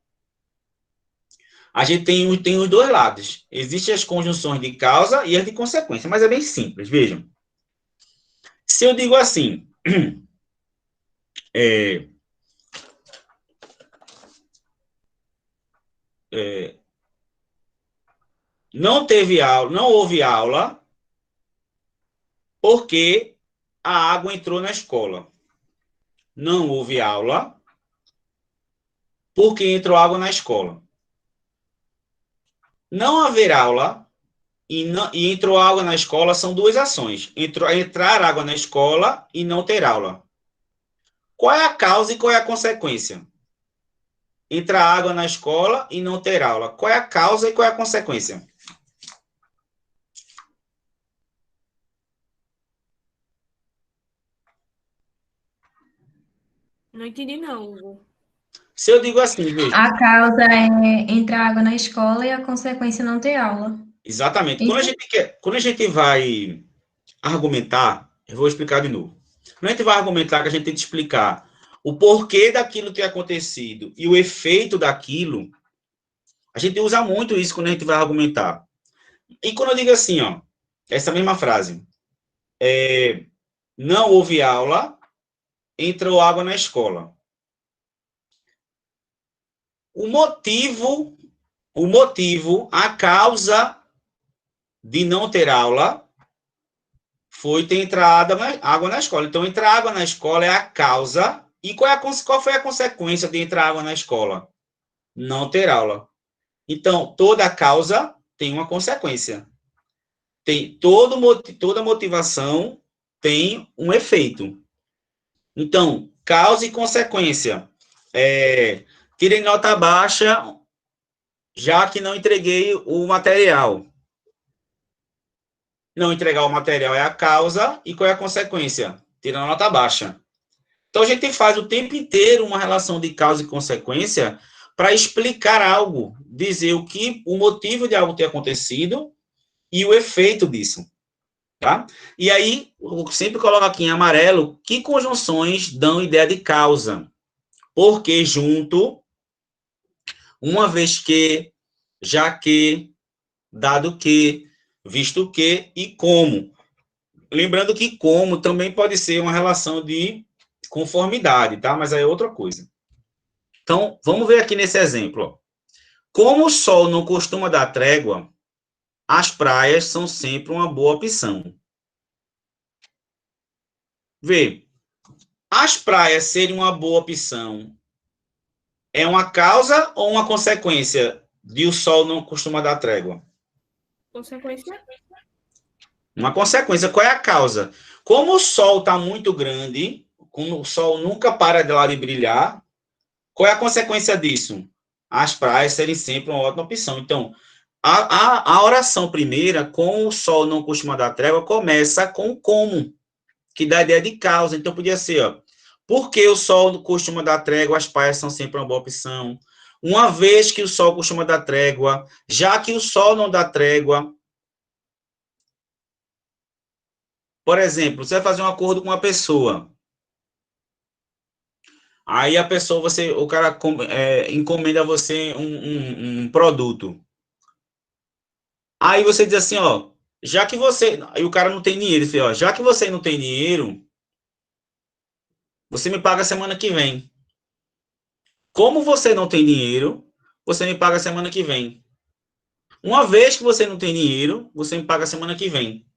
a gente tem os dois lados. Existem as conjunções de causa e as de consequência, mas é bem simples, vejam. Se eu digo assim, não houve aula, Porque a água entrou na escola. Não houve aula, porque entrou água na escola. Não haver aula e entrou água na escola são duas ações. Entrar água na escola e não ter aula. Qual é a causa e qual é a consequência? Entrar água na escola e não ter aula. Qual é a causa e qual é a consequência? Não entendi, não, Hugo. Se eu digo assim, veja, A causa é entrar água na escola e a consequência é não ter aula. exatamente. Isso? Quando a gente vai argumentar, eu vou explicar de novo. Quando a gente vai argumentar, que a gente tem que explicar o porquê daquilo ter acontecido e o efeito daquilo, a gente usa muito isso quando a gente vai argumentar. E quando eu digo assim, ó, essa mesma frase, não houve aula, entrou água na escola. O motivo, a causa de não ter aula foi ter entrado água na escola. Então, entrar água na escola é a causa. E qual foi a consequência de entrar água na escola? Não ter aula. Então, toda causa tem uma consequência. Toda motivação tem um efeito. Então, causa e consequência. Tirei nota baixa, já que não entreguei o material. Não entregar o material é a causa, e qual é a consequência? Tirar a nota baixa. Então, a gente faz o tempo inteiro uma relação de causa e consequência para explicar algo, dizer o motivo de algo ter acontecido e o efeito disso. Tá? E aí, eu sempre coloco aqui em amarelo, que conjunções dão ideia de causa? Porque junto, uma vez que, já que, dado que, visto que e como. Lembrando que como também pode ser uma relação de conformidade, tá? Mas aí é outra coisa. Então, vamos ver aqui nesse exemplo. Ó. Como o sol não costuma dar trégua, as praias são sempre uma boa opção. Vê, as praias serem uma boa opção é uma causa ou uma consequência de o sol não costuma dar trégua? Consequência? Uma consequência. Qual é a causa? Como o sol está muito grande, como o sol nunca para de lá de brilhar, qual é a consequência disso? As praias serem sempre uma ótima opção. Então, a oração primeira, com o sol não costuma dar trégua, começa com o como, que dá a ideia de causa. Então, podia ser, ó, porque o sol costuma dar trégua, as praias são sempre uma boa opção. Uma vez que o sol costuma dar trégua, já que o sol não dá trégua. Por exemplo, você vai fazer um acordo com uma pessoa. Aí a pessoa, o cara encomenda a você um produto. Aí você diz assim, ó, já que você... Aí o cara não tem dinheiro, ele fala, ó, já que você não tem dinheiro, você me paga semana que vem. Como você não tem dinheiro, você me paga semana que vem. Uma vez que você não tem dinheiro, você me paga semana que vem.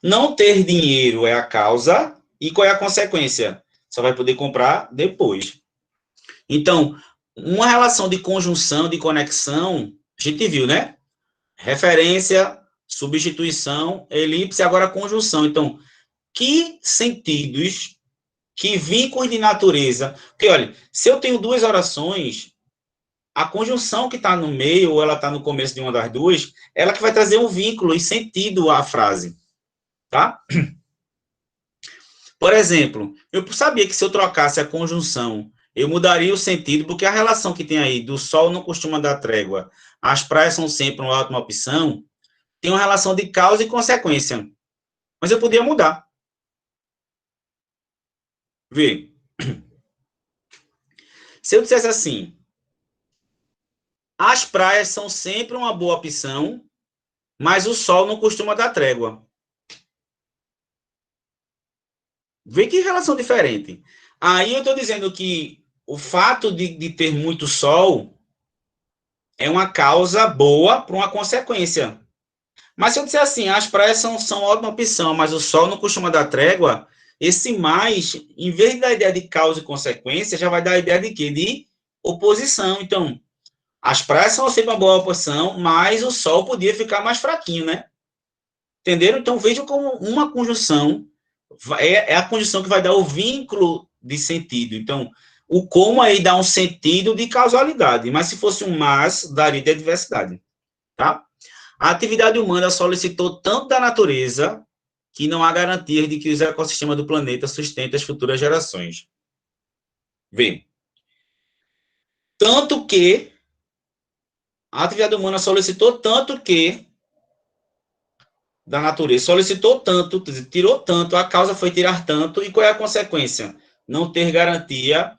Não ter dinheiro é a causa, e qual é a consequência? Só vai poder comprar depois. Então, uma relação de conjunção, de conexão, a gente viu, né? Referência, substituição, elipse, agora conjunção. Então, que sentidos, que vínculos de natureza. Porque, olha, se eu tenho duas orações, a conjunção que está no meio, ou ela está no começo de uma das duas, ela que vai trazer um vínculo e sentido à frase. Tá? Por exemplo, eu sabia que se eu trocasse a conjunção, eu mudaria o sentido, porque a relação que tem aí do sol não costuma dar trégua, as praias são sempre uma ótima opção, tem uma relação de causa e consequência. Mas eu podia mudar. Vê. Se eu dissesse assim, as praias são sempre uma boa opção, mas o sol não costuma dar trégua. Vê que relação diferente. Aí eu estou dizendo que o fato de ter muito sol é uma causa boa para uma consequência. Mas se eu disser assim, as praias são ótima opção, mas o sol não costuma dar trégua, esse mais, em vez da ideia de causa e consequência, já vai dar a ideia de quê? De oposição. Então, as praias são sempre uma boa opção, mas o sol podia ficar mais fraquinho, né? Entenderam? Então, vejam como uma conjunção é a conjunção que vai dar o vínculo de sentido. Então, o como aí dá um sentido de causalidade, mas se fosse um mas, daria de adversidade, tá? A atividade humana solicitou tanto da natureza que não há garantias de que os ecossistemas do planeta sustentem as futuras gerações. Vê. Tanto que a atividade humana solicitou tanto que da natureza, solicitou tanto, tirou tanto, a causa foi tirar tanto, e qual é a consequência? Não ter garantia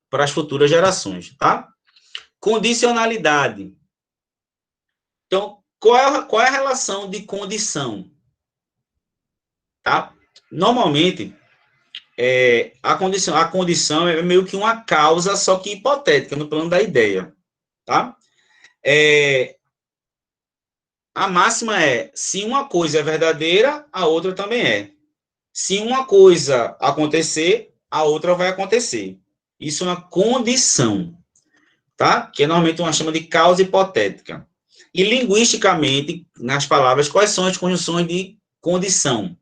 para as futuras gerações, tá? Condicionalidade. Então, qual é a relação de condição? Tá? Normalmente, a condição é meio que uma causa, só que hipotética, no plano da ideia, tá? A máxima é, se uma coisa é verdadeira, a outra também é. Se uma coisa acontecer, a outra vai acontecer. Isso é uma condição, tá? Que é normalmente uma chama de causa hipotética. E linguisticamente, nas palavras, quais são as conjunções de condição?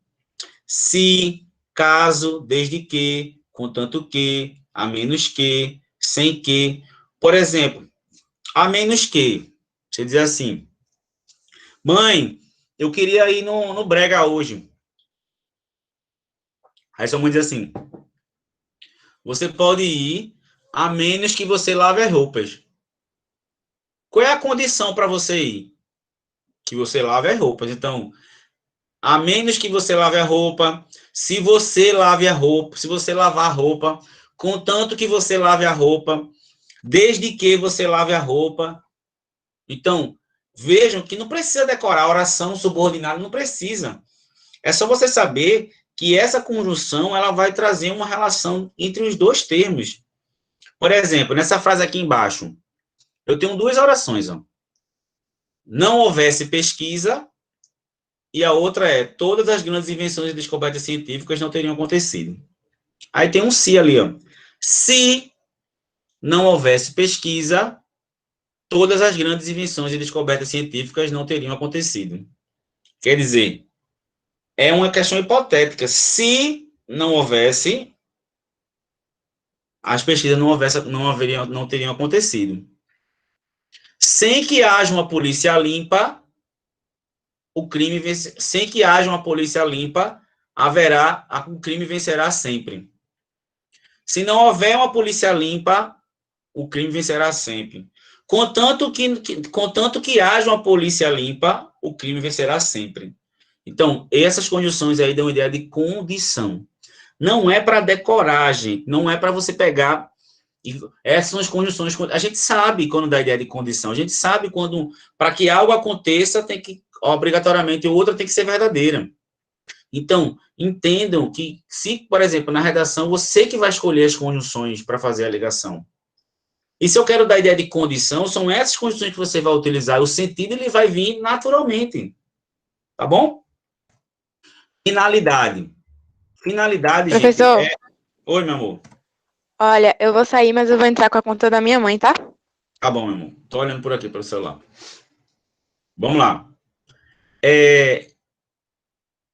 Se, caso, desde que, contanto que, a menos que, sem que. Por exemplo, a menos que, você diz assim, mãe, eu queria ir no brega hoje. Aí sua mãe diz assim, você pode ir, a menos que você lave as roupas. Qual é a condição para você ir? Que você lave as roupas. Então, a menos que você lave a roupa, se você lave a roupa, se você lavar a roupa, contanto que você lave a roupa, desde que você lave a roupa. Então, vejam que não precisa decorar a oração subordinada, não precisa. É só você saber que essa conjunção ela vai trazer uma relação entre os dois termos. Por exemplo, nessa frase aqui embaixo, eu tenho duas orações. Ó. Não houvesse pesquisa, e a outra é todas as grandes invenções e descobertas científicas não teriam acontecido. Aí tem um se ali, ó. Se não houvesse pesquisa, todas as grandes invenções e descobertas científicas não teriam acontecido. Quer dizer, é uma questão hipotética. Se não houvesse, as pesquisas não teriam acontecido. Sem que haja uma polícia limpa, sem que haja uma polícia limpa, o crime vencerá sempre. Se não houver uma polícia limpa, o crime vencerá sempre. Contanto que haja uma polícia limpa, o crime vencerá sempre. Então, essas conjunções aí dão uma ideia de condição. Não é para decorar, gente. Não é para você pegar. Essas são as conjunções. A gente sabe quando dá ideia de condição. A gente sabe quando, para que algo aconteça, tem que, obrigatoriamente, outra tem que ser verdadeira. Então, entendam que, se, por exemplo, na redação, você que vai escolher as conjunções para fazer a ligação. E se eu quero dar a ideia de condição, são essas condições que você vai utilizar. O sentido ele vai vir naturalmente. Tá bom? Finalidade. Finalidade, Professor, gente. Oi, meu amor. olha, eu vou sair, mas eu vou entrar com a conta da minha mãe, tá? Tá bom, meu amor. Tô olhando por aqui, pelo celular. Vamos lá.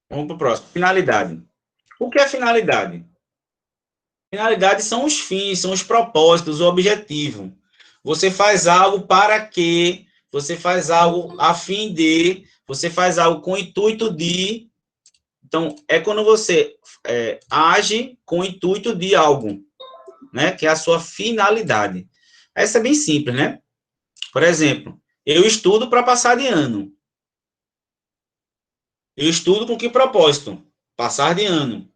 Vamos pro próximo. Finalidade. O que é finalidade? Finalidade são os fins, são os propósitos, o objetivo. Você faz algo para quê? Você faz algo a fim de, você faz algo com o intuito de. Então, é quando você age com o intuito de algo, né? Que é a sua finalidade. Essa é bem simples, né? Por exemplo, eu estudo para passar de ano. Eu estudo com que propósito? Passar de ano.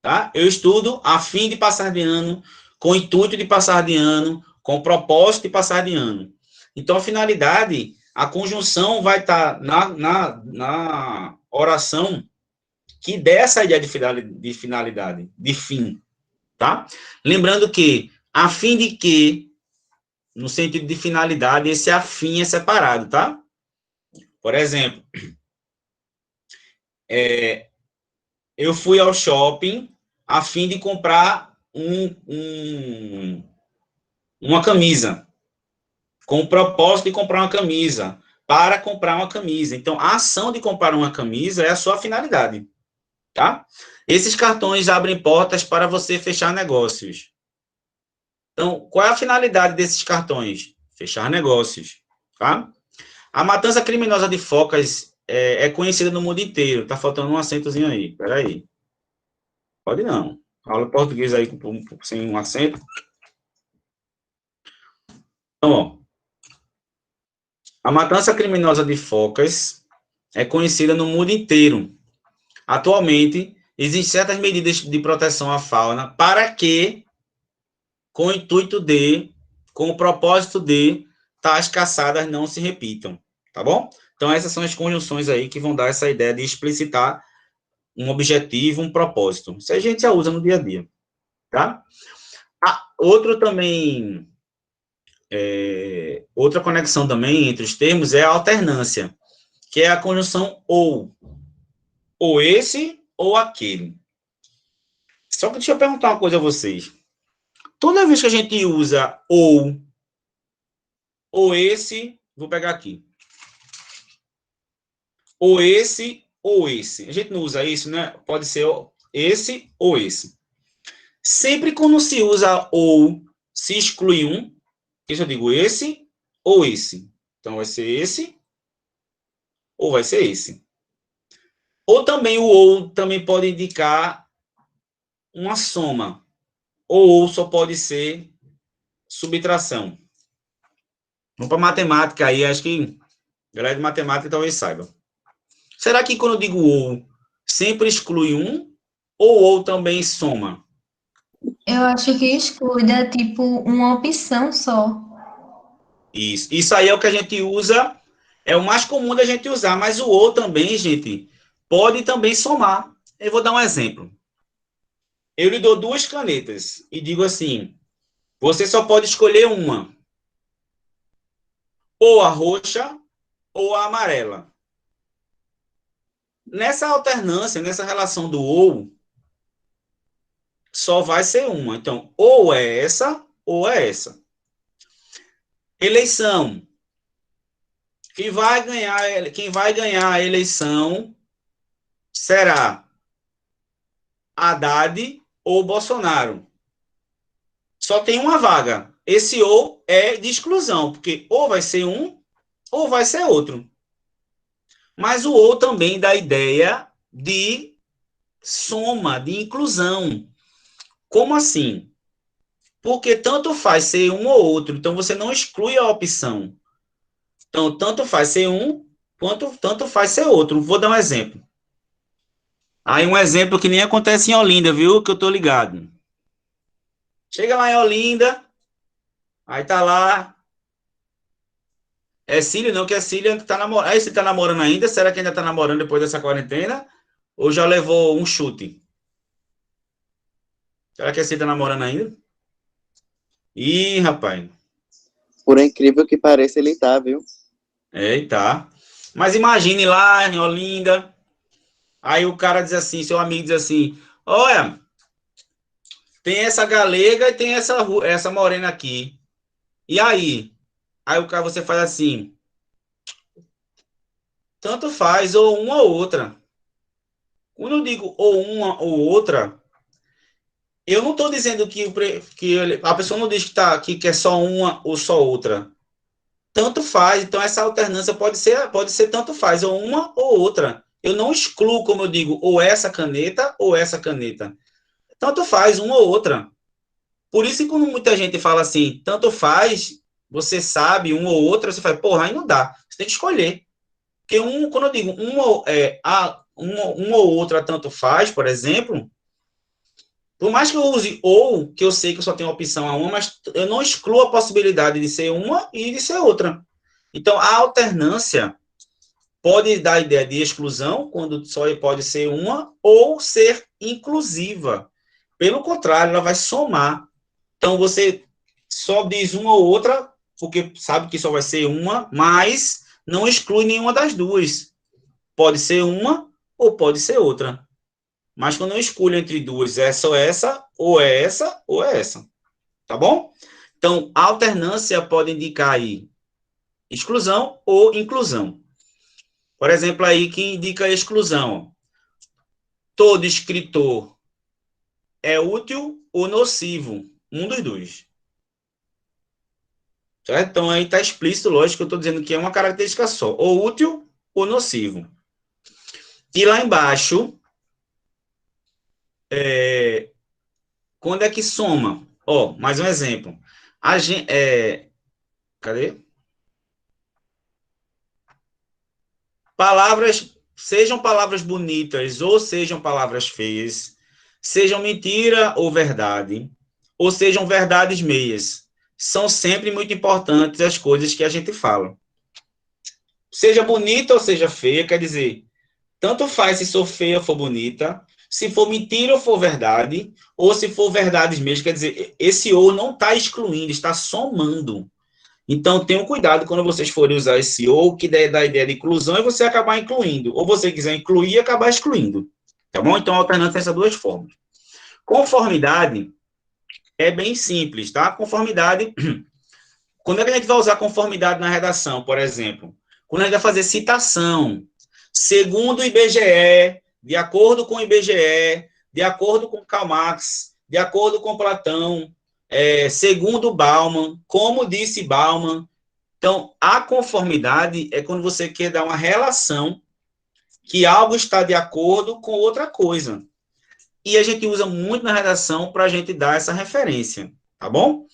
Tá? Eu estudo a fim de passar de ano, com o intuito de passar de ano, com o propósito de passar de ano. Então, a finalidade, a conjunção vai estar na oração que dessa ideia de finalidade, de fim, tá? Lembrando que, a fim de que, no sentido de finalidade, esse a fim é separado, tá? Por exemplo, eu fui ao shopping a fim de comprar uma camisa, com o propósito de comprar uma camisa, para comprar uma camisa. Então, a ação de comprar uma camisa é a sua finalidade, tá? Esses cartões abrem portas para você fechar negócios. Então, qual é a finalidade desses cartões? Fechar negócios, tá? A matança criminosa de focas é conhecida no mundo inteiro. Tá faltando um acentozinho aí. Peraí. Pode não. Aula português aí sem um acento. Então, ó. A matança criminosa de focas é conhecida no mundo inteiro. Atualmente, existem certas medidas de proteção à fauna para que, com o intuito de, com o propósito de, tais caçadas não se repitam, tá bom? Então, essas são as conjunções aí que vão dar essa ideia de explicitar um objetivo, um propósito. Isso a gente já usa no dia a dia, tá? Outro também, outra conexão também entre os termos é a alternância, que é a conjunção ou esse ou aquele. Só que deixa eu perguntar uma coisa a vocês. Toda vez que a gente usa ou esse, vou pegar aqui. Ou esse, a gente não usa isso, né? Pode ser esse ou esse. Sempre quando se usa ou, se exclui um, isso eu digo esse ou esse. Então, vai ser esse ou vai ser esse. Ou também o ou também pode indicar uma soma. Ou só pode ser subtração. Vamos para matemática aí, acho que a galera de matemática talvez saiba. Será que quando eu digo ou, sempre exclui um? Ou também soma? Eu acho que exclui, é tipo uma opção só. Isso aí é o que a gente usa, é o mais comum da gente usar, mas o ou também, gente, pode também somar. Eu vou dar um exemplo. Eu lhe dou 2 canetas e digo assim, você só pode escolher uma. Ou a roxa ou a amarela. Nessa alternância, nessa relação do ou, só vai ser uma. Então, ou é essa, ou é essa. Eleição. Quem vai ganhar a eleição será Haddad ou Bolsonaro. Só tem uma vaga. Esse ou é de exclusão, porque ou vai ser um, ou vai ser outro. Mas o ou também dá ideia de soma, de inclusão. Como assim? Porque tanto faz ser um ou outro, então você não exclui a opção. Então, tanto faz ser um, quanto tanto faz ser outro. Vou dar um exemplo. Aí um exemplo que nem acontece em Olinda, viu? Que eu tô ligado. Chega lá em Olinda, aí tá lá. É Cília, não, que é Cília que tá namorando. Aí você tá namorando ainda? Será que ainda tá namorando depois dessa quarentena? Ou já levou um chute? Será que a Cília tá namorando ainda? Ih, rapaz. Por incrível que pareça, ele tá, viu? É, tá. Mas imagine lá em Olinda, aí o cara diz assim, seu amigo diz assim, olha, tem essa galega e tem essa morena aqui. E aí? Aí o cara, você faz assim, tanto faz, ou uma ou outra. Quando eu digo ou uma ou outra, eu não estou dizendo que a pessoa não diz que quer só uma ou só outra. Tanto faz. Então, essa alternância pode ser tanto faz, ou uma ou outra. Eu não excluo, como eu digo, ou essa caneta ou essa caneta. Tanto faz, uma ou outra. Por isso que quando muita gente fala assim, tanto faz, você sabe, uma ou outra, você fala, porra, aí não dá. Você tem que escolher. Porque quando eu digo uma ou outra tanto faz, por exemplo, por mais que eu use ou, que eu sei que eu só tenho opção a uma, mas eu não excluo a possibilidade de ser uma e de ser outra. Então, a alternância pode dar a ideia de exclusão, quando só pode ser uma, ou ser inclusiva. Pelo contrário, ela vai somar. Então, você só diz uma ou outra, porque sabe que só vai ser uma, mas não exclui nenhuma das duas. Pode ser uma ou pode ser outra. Mas quando eu escolho entre duas, essa ou essa, ou é essa ou é essa. Tá bom? Então, alternância pode indicar aí exclusão ou inclusão. Por exemplo, aí que indica exclusão. Todo escritor é útil ou nocivo? Um dos dois. Certo? Então, aí está explícito, lógico, que eu estou dizendo que é uma característica só. Ou útil ou nocivo. E lá embaixo, quando é que soma? Ó, mais um exemplo. Cadê? Palavras, sejam palavras bonitas ou sejam palavras feias, sejam mentira ou verdade, ou sejam verdades meias. São sempre muito importantes as coisas que a gente fala. Seja bonita ou seja feia, quer dizer, tanto faz se for feia ou for bonita, se for mentira ou for verdade, ou se for verdades meias, quer dizer, esse ou não está excluindo, está somando. Então, tenham cuidado quando vocês forem usar esse ou, que dá a ideia de inclusão, e você acabar incluindo. Ou você quiser incluir e acabar excluindo. Tá bom? Então, alternando essas duas formas. Conformidade é bem simples, tá? Conformidade. Quando é que a gente vai usar conformidade na redação, por exemplo? Quando a gente vai fazer citação. Segundo o IBGE, de acordo com o IBGE, de acordo com Karl Marx, de acordo com Platão, segundo Bauman, como disse Bauman. Então, a conformidade é quando você quer dar uma relação que algo está de acordo com outra coisa. E a gente usa muito na redação para a gente dar essa referência, tá bom?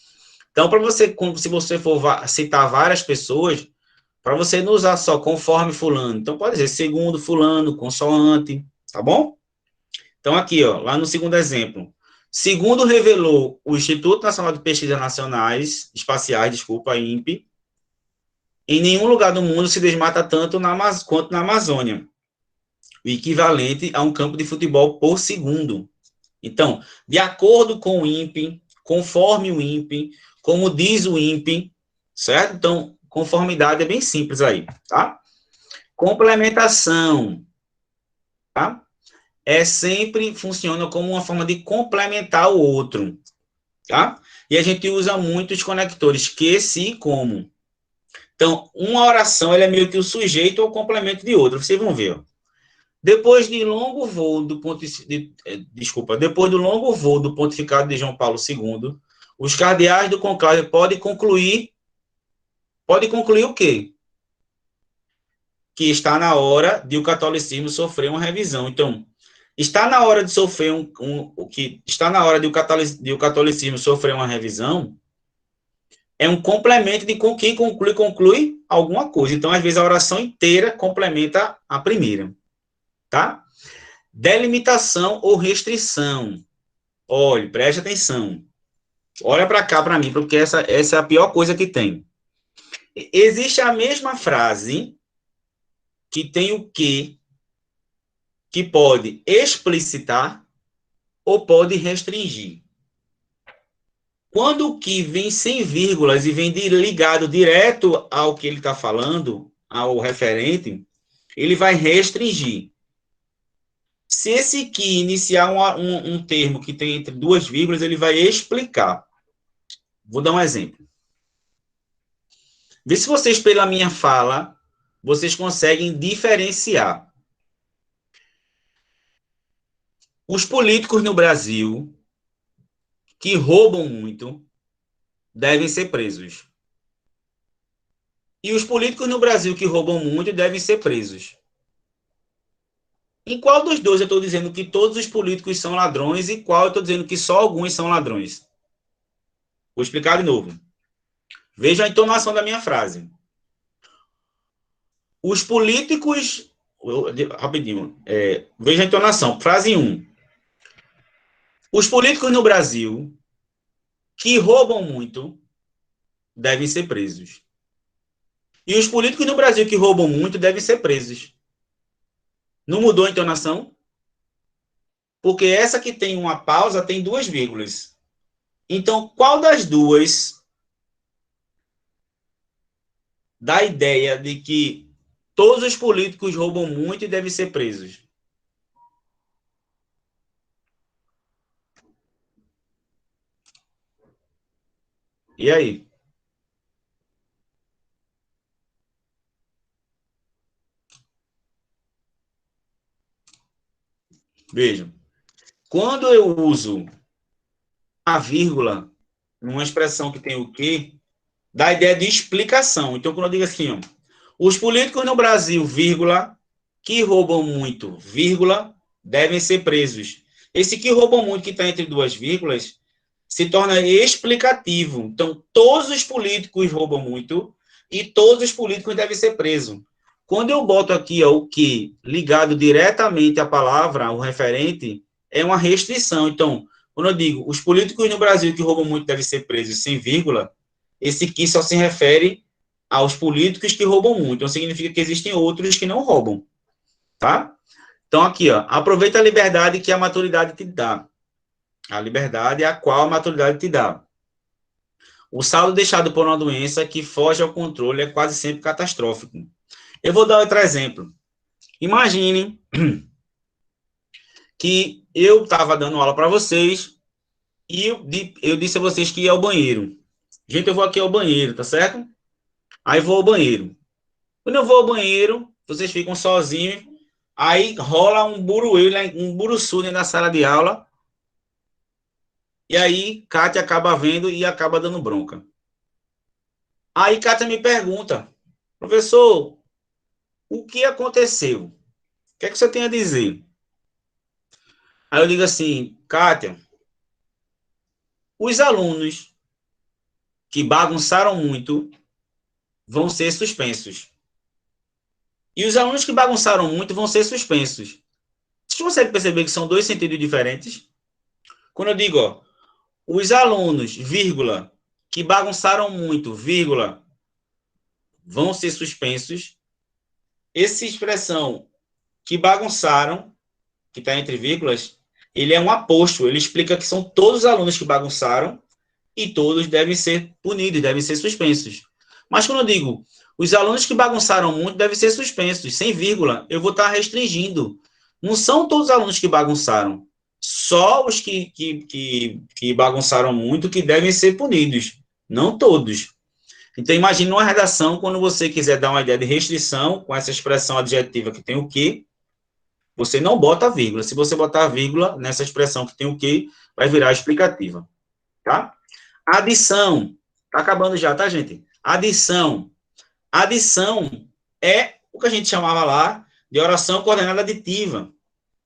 Então, para você, se você for citar várias pessoas, para você não usar só conforme fulano. Então, pode dizer segundo fulano, consoante, tá bom? Então, aqui, ó, lá no segundo exemplo. Segundo revelou o Instituto Nacional de Pesquisas Nacionais, Espaciais, desculpa, INPE, em nenhum lugar do mundo se desmata tanto quanto na Amazônia, o equivalente a um campo de futebol por segundo. Então, de acordo com o INPE, conforme o INPE, como diz o INPE, certo? Então, conformidade é bem simples aí, tá? Complementação, tá? Sempre funciona como uma forma de complementar o outro, tá? E a gente usa muito os conectores que, se e como. Então, uma oração ela é meio que o sujeito ou o complemento de outra. Vocês vão ver. Ó. Depois do longo voo do pontificado de João Paulo II, os cardeais do conclave podem concluir o quê? Que está na hora de o catolicismo sofrer uma revisão. Então, está na hora de sofrer está na hora de o catolicismo sofrer uma revisão. É um complemento de quem conclui alguma coisa. Então, às vezes, a oração inteira complementa a primeira. Tá? Delimitação ou restrição. Olhe, preste atenção. Olha para cá para mim, porque essa é a pior coisa que tem. Existe a mesma frase que tem o que pode explicitar ou pode restringir. Quando o que vem sem vírgulas e vem ligado direto ao que ele está falando, ao referente, ele vai restringir. Se esse que iniciar um termo que tem entre duas vírgulas, ele vai explicar. Vou dar um exemplo. Vê se vocês, pela minha fala, vocês conseguem diferenciar. Os políticos no Brasil que roubam muito devem ser presos. E os políticos no Brasil que roubam muito devem ser presos. Em qual dos dois eu estou dizendo que todos os políticos são ladrões e qual eu estou dizendo que só alguns são ladrões? Vou explicar de novo. Veja a entonação da minha frase. Os políticos... Rapidinho. Veja a entonação. Frase 1. Os políticos no Brasil que roubam muito devem ser presos. E os políticos no Brasil que roubam muito devem ser presos. Não mudou a entonação? Porque essa que tem uma pausa tem duas vírgulas. Então, qual das duas da ideia de que todos os políticos roubam muito e devem ser presos? E aí? Vejam, quando eu uso a vírgula numa expressão que tem o quê, dá a ideia de explicação. Então, quando eu digo assim, ó, os políticos no Brasil, vírgula, que roubam muito, vírgula, devem ser presos. Esse que roubam muito, que está entre duas vírgulas, se torna explicativo. Então, todos os políticos roubam muito e todos os políticos devem ser presos. Quando eu boto aqui ó, o que ligado diretamente à palavra, o referente, é uma restrição. Então, quando eu digo os políticos no Brasil que roubam muito devem ser presos sem vírgula, esse que só se refere aos políticos que roubam muito. Então, significa que existem outros que não roubam. Tá? Então, aqui, ó, aproveita a liberdade que a maturidade te dá. A liberdade é a qual a maturidade te dá. O saldo deixado por uma doença que foge ao controle é quase sempre catastrófico. Eu vou dar outro exemplo. Imagine que eu estava dando aula para vocês e eu disse a vocês que ia ao banheiro. Gente, eu vou aqui ao banheiro, tá certo? Aí vou ao banheiro. Quando eu vou ao banheiro, vocês ficam sozinhos, aí rola um buruê, um buruçu na sala de aula, e aí Kátia acaba vendo e acaba dando bronca. Aí Kátia me pergunta, professor, o que aconteceu? O que é que você tem a dizer? Aí eu digo assim, Kátia, os alunos que bagunçaram muito vão ser suspensos. E os alunos que bagunçaram muito vão ser suspensos. Você consegue perceber que são dois sentidos diferentes? Quando eu digo, ó, os alunos, vírgula, que bagunçaram muito, vírgula, vão ser suspensos. Essa expressão que bagunçaram, que está entre vírgulas, ele é um aposto, ele explica que são todos os alunos que bagunçaram e todos devem ser punidos, devem ser suspensos. Mas quando eu digo, os alunos que bagunçaram muito devem ser suspensos, sem vírgula, eu vou estar restringindo. Não são todos os alunos que bagunçaram, só os que bagunçaram muito que devem ser punidos, não todos. Então, imagine uma redação, quando você quiser dar uma ideia de restrição, com essa expressão adjetiva que tem o que, você não bota vírgula. Se você botar vírgula nessa expressão que tem o que, vai virar explicativa. Tá? Adição. Tá acabando já, tá, gente? Adição. Adição é o que a gente chamava lá de oração coordenada aditiva.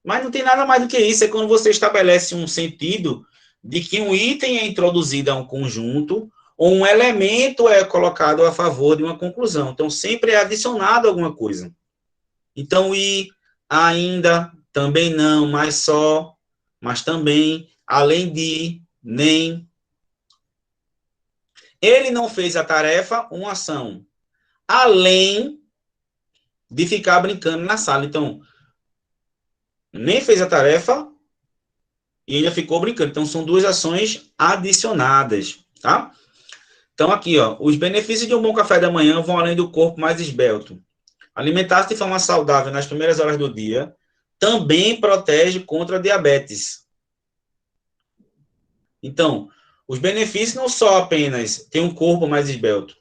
Mas não tem nada mais do que isso. É quando você estabelece um sentido de que um item é introduzido a um conjunto ou um elemento é colocado a favor de uma conclusão. Então, sempre é adicionado alguma coisa. Então, e, ainda, também não, mas só, mas também, além de, nem. Ele não fez a tarefa, uma ação. Além de ficar brincando na sala. Então, nem fez a tarefa e ainda ficou brincando. Então, são duas ações adicionadas, tá? Então, aqui, ó, os benefícios de um bom café da manhã vão além do corpo mais esbelto. Alimentar-se de forma saudável nas primeiras horas do dia também protege contra a diabetes. Então, os benefícios não só apenas ter um corpo mais esbelto.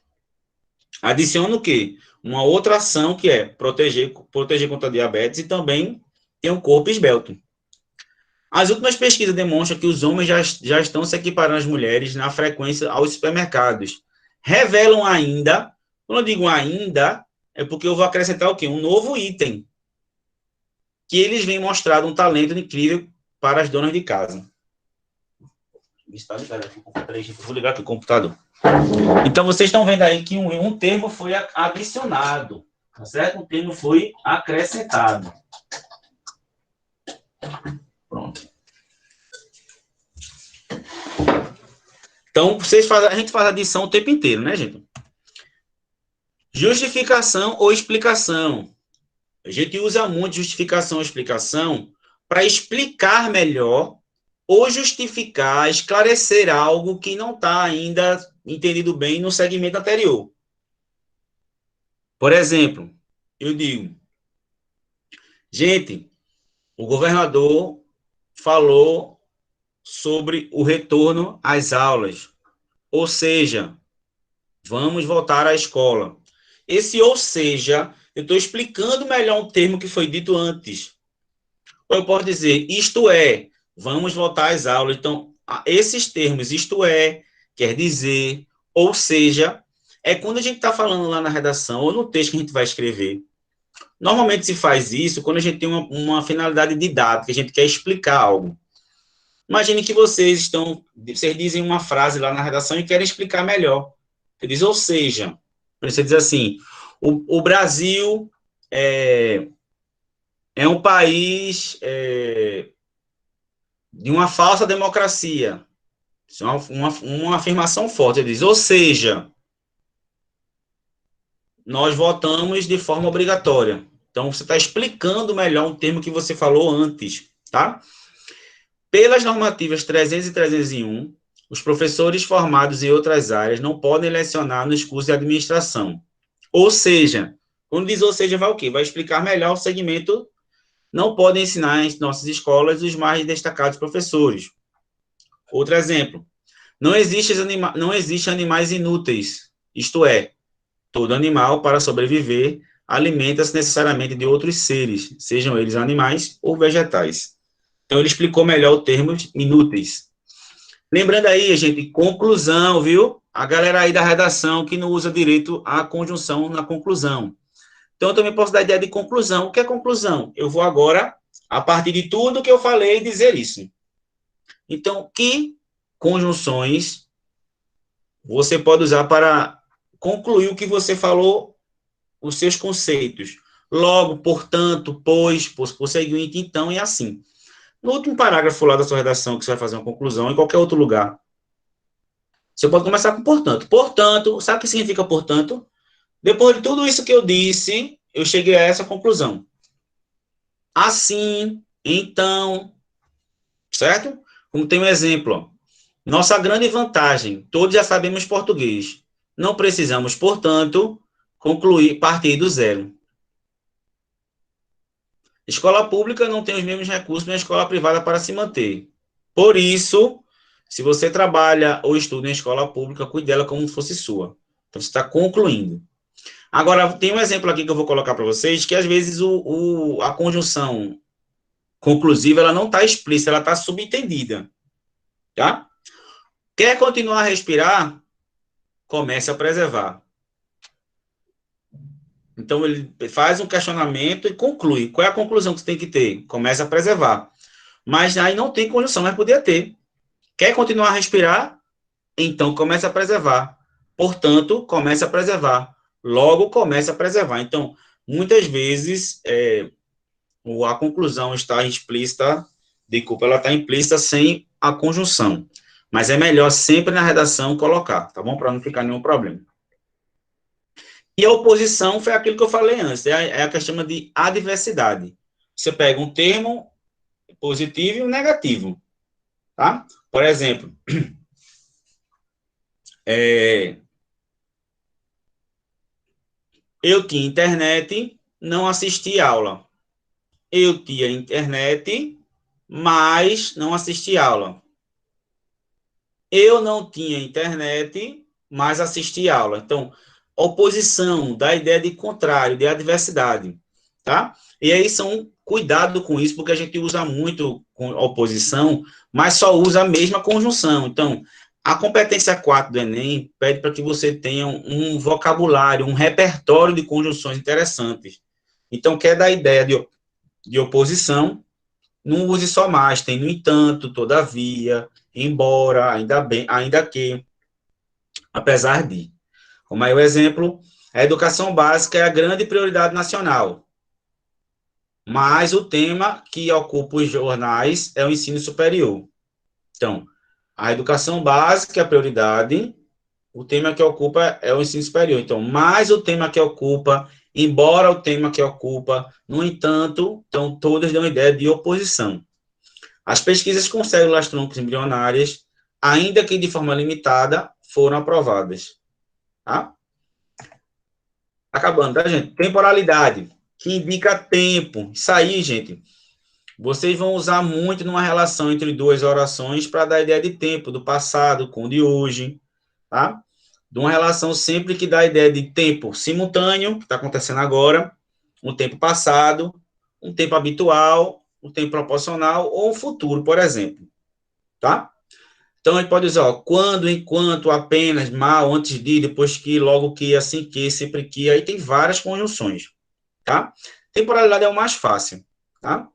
Adiciona o quê? Uma outra ação que é proteger contra a diabetes e também ter um corpo esbelto. As últimas pesquisas demonstram que os homens já estão se equiparando às mulheres na frequência aos supermercados. Revelam ainda, quando eu digo ainda, é porque eu vou acrescentar o quê? Um novo item. Que eles vêm mostrando um talento incrível para as donas de casa. Vou ligar aqui o computador. Então, vocês estão vendo aí que um termo foi adicionado, tá certo? Um termo foi acrescentado. Pronto. Então, a gente faz adição o tempo inteiro, né, gente? Justificação ou explicação. A gente usa muito justificação ou explicação para explicar melhor ou justificar, esclarecer algo que não está ainda entendido bem no segmento anterior. Por exemplo, eu digo, gente, o governador falou sobre o retorno às aulas, ou seja, vamos voltar à escola. Esse ou seja, eu estou explicando melhor um termo que foi dito antes. Ou eu posso dizer, isto é, vamos voltar às aulas. Então, esses termos, isto é, quer dizer, ou seja, é quando a gente está falando lá na redação ou no texto que a gente vai escrever. Normalmente se faz isso quando a gente tem uma finalidade didática, a gente quer explicar algo. Imagine que vocês dizem uma frase lá na redação e querem explicar melhor. Você diz, ou seja, você diz assim, o Brasil é um país de uma falsa democracia. Isso é uma afirmação forte. Ele diz, ou seja, nós votamos de forma obrigatória. Então, você está explicando melhor um termo que você falou antes, tá? Pelas normativas 300 e 301, os professores formados em outras áreas não podem lecionar nos cursos de administração. Ou seja, quando diz ou seja, vai o quê? Vai explicar melhor o segmento. Não podem ensinar em nossas escolas os mais destacados professores. Outro exemplo, não existe animais inúteis, isto é, todo animal, para sobreviver, alimenta-se necessariamente de outros seres, sejam eles animais ou vegetais. Então, ele explicou melhor o termo inúteis. Lembrando aí, gente, conclusão, viu? A galera aí da redação que não usa direito a conjunção na conclusão. Então, eu também posso dar ideia de conclusão. O que é conclusão? Eu vou agora, a partir de tudo que eu falei, dizer isso. Então, que conjunções você pode usar para concluir o que você falou, os seus conceitos? Logo, portanto, pois, por seguinte, então, e assim. No último parágrafo lá da sua redação, que você vai fazer uma conclusão, em qualquer outro lugar, você pode começar com portanto. Portanto, sabe o que significa portanto? Depois de tudo isso que eu disse, eu cheguei a essa conclusão. Assim, então, certo? Como tem um exemplo, ó. Nossa grande vantagem, todos já sabemos português. Não precisamos, portanto, partir do zero. Escola pública não tem os mesmos recursos na escola privada para se manter. Por isso, se você trabalha ou estuda em escola pública, cuide dela como se fosse sua. Então, você está concluindo. Agora, tem um exemplo aqui que eu vou colocar para vocês, que às vezes a conjunção conclusiva ela não está explícita, ela está subentendida. Tá? Quer continuar a respirar? Comece a preservar. Então, ele faz um questionamento e conclui. Qual é a conclusão que você tem que ter? Começa a preservar. Mas aí não tem conjunção, mas podia ter. Quer continuar a respirar? Então, comece a preservar. Portanto, comece a preservar. Logo, comece a preservar. Então, muitas vezes, a conclusão está explícita, ela está implícita sem a conjunção. Mas é melhor sempre na redação colocar, tá bom? Para não ficar nenhum problema. E a oposição foi aquilo que eu falei antes, é a que chama de adversidade. Você pega um termo positivo e um negativo, tá? Por exemplo, eu tinha internet, não assisti aula. Eu tinha internet, mas não assisti aula. Eu não tinha internet, mas assisti aula. Então, oposição, dá a ideia de contrário, de adversidade, tá? E aí cuidado com isso, porque a gente usa muito com oposição, mas só usa a mesma conjunção. Então, a competência 4 do Enem pede para que você tenha um vocabulário, um repertório de conjunções interessantes. Então, quer dar a ideia de oposição, não use só mais, tem no entanto, todavia, embora, ainda bem, ainda que, apesar de. Como aí o exemplo, a educação básica é a grande prioridade nacional. Mas o tema que ocupa os jornais é o ensino superior. Então, a educação básica é a prioridade, o tema que ocupa é o ensino superior. Então, mais o tema que ocupa, embora o tema que ocupa, no entanto, então, todas dão ideia de oposição. As pesquisas com células troncos embrionárias, ainda que de forma limitada, foram aprovadas. Tá? acabando, tá, gente? Temporalidade, que indica tempo. Isso aí, gente, vocês vão usar muito numa relação entre duas orações para dar a ideia de tempo, do passado com o de hoje, tá? De uma relação sempre que dá a ideia de tempo simultâneo, que está acontecendo agora, um tempo passado, um tempo habitual, um tempo proporcional ou um futuro, por exemplo, tá? Então, a gente pode usar, ó, quando, enquanto, apenas, mal, antes de, depois que, logo que, assim que, sempre que, aí tem várias conjunções, tá? Temporalidade é o mais fácil, tá?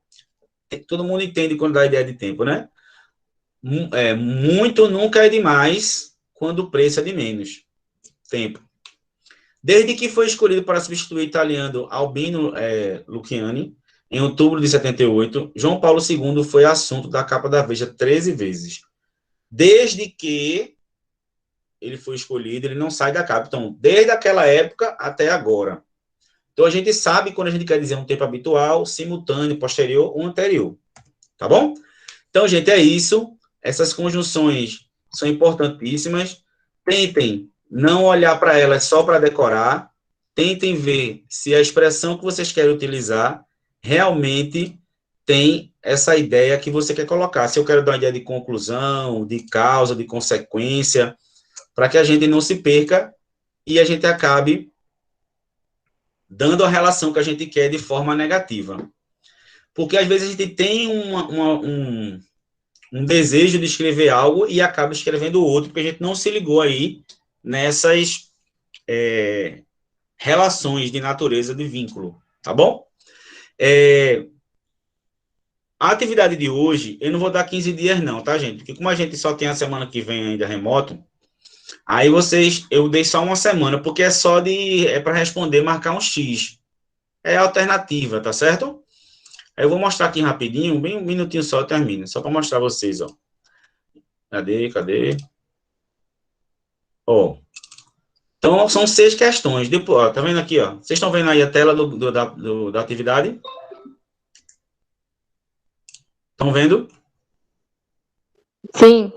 Todo mundo entende quando dá a ideia de tempo, né? Muito nunca é demais quando o preço é de menos tempo. Desde que foi escolhido para substituir o italiano Albino Luciani, em outubro de 78, João Paulo II foi assunto da capa da Veja 13 vezes. Desde que ele foi escolhido, ele não sai da capa. Então, desde aquela época até agora. Então, a gente sabe quando a gente quer dizer um tempo habitual, simultâneo, posterior ou anterior. Tá bom? Então, gente, é isso. Essas conjunções são importantíssimas. Tentem não olhar para elas só para decorar. Tentem ver se a expressão que vocês querem utilizar realmente tem essa ideia que você quer colocar. Se eu quero dar uma ideia de conclusão, de causa, de consequência, para que a gente não se perca e a gente acabe dando a relação que a gente quer de forma negativa. Porque, às vezes, a gente tem um desejo de escrever algo e acaba escrevendo outro, porque a gente não se ligou aí nessas relações de natureza de vínculo, tá bom? A atividade de hoje, eu não vou dar 15 dias não, tá, gente? Porque como a gente só tem a semana que vem ainda remoto, aí eu dei só uma semana, porque é para responder, marcar um X. É a alternativa, tá certo? Aí eu vou mostrar aqui rapidinho, bem um minutinho só eu termino, só para mostrar a vocês, ó. Cadê? Ó. Então, são 6 questões. Depois, ó, tá vendo aqui, ó? Vocês estão vendo aí a tela da atividade? Estão vendo? Sim.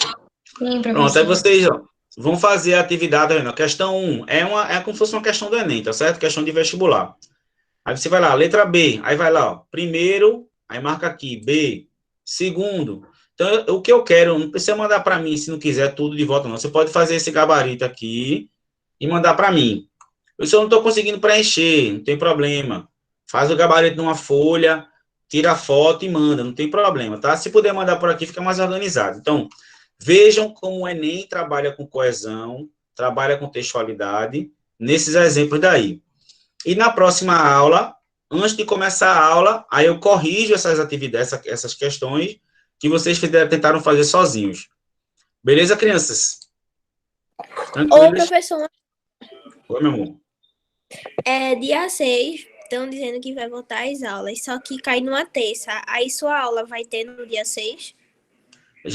Sim, Pronto, aí professor. vocês, ó, vão fazer a atividade, tá vendo? A questão 1 é como se fosse uma questão do Enem, tá certo? Questão de vestibular. Aí você vai lá, letra B, aí vai lá, ó, primeiro, aí marca aqui, B, segundo. Então, o que eu quero, não precisa mandar para mim, se não quiser tudo de volta, não. Você pode fazer esse gabarito aqui e mandar para mim. Eu só não estou conseguindo preencher, não tem problema. Faz o gabarito numa folha, tira a foto e manda, não tem problema, tá? Se puder mandar por aqui, fica mais organizado. Então, vejam como o Enem trabalha com coesão, trabalha com textualidade, nesses exemplos daí. E na próxima aula, antes de começar a aula, aí eu corrijo essas atividades, essas questões que vocês tentaram fazer sozinhos. Beleza, crianças? Ô, Tranquilos? professor, Oi, meu amor. dia 6, estão dizendo que vai voltar às aulas, só que cai numa terça. Aí sua aula vai ter no dia 6?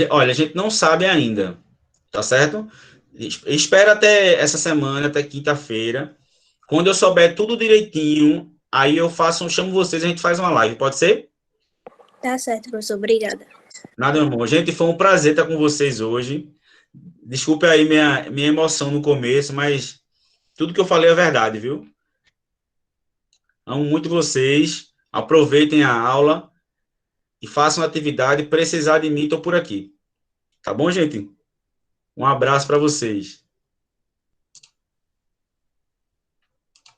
Olha, a gente não sabe ainda, tá certo? Espera até essa semana, até quinta-feira. Quando eu souber tudo direitinho, aí eu chamo vocês e a gente faz uma live, pode ser? Tá certo, professor. Obrigada. Nada, meu amor. Gente, foi um prazer estar com vocês hoje. Desculpe aí minha emoção no começo, mas tudo que eu falei é verdade, viu? Amo muito vocês. Aproveitem a aula e façam a atividade. Precisar de mim, estou por aqui. Tá bom, gente? Um abraço para vocês.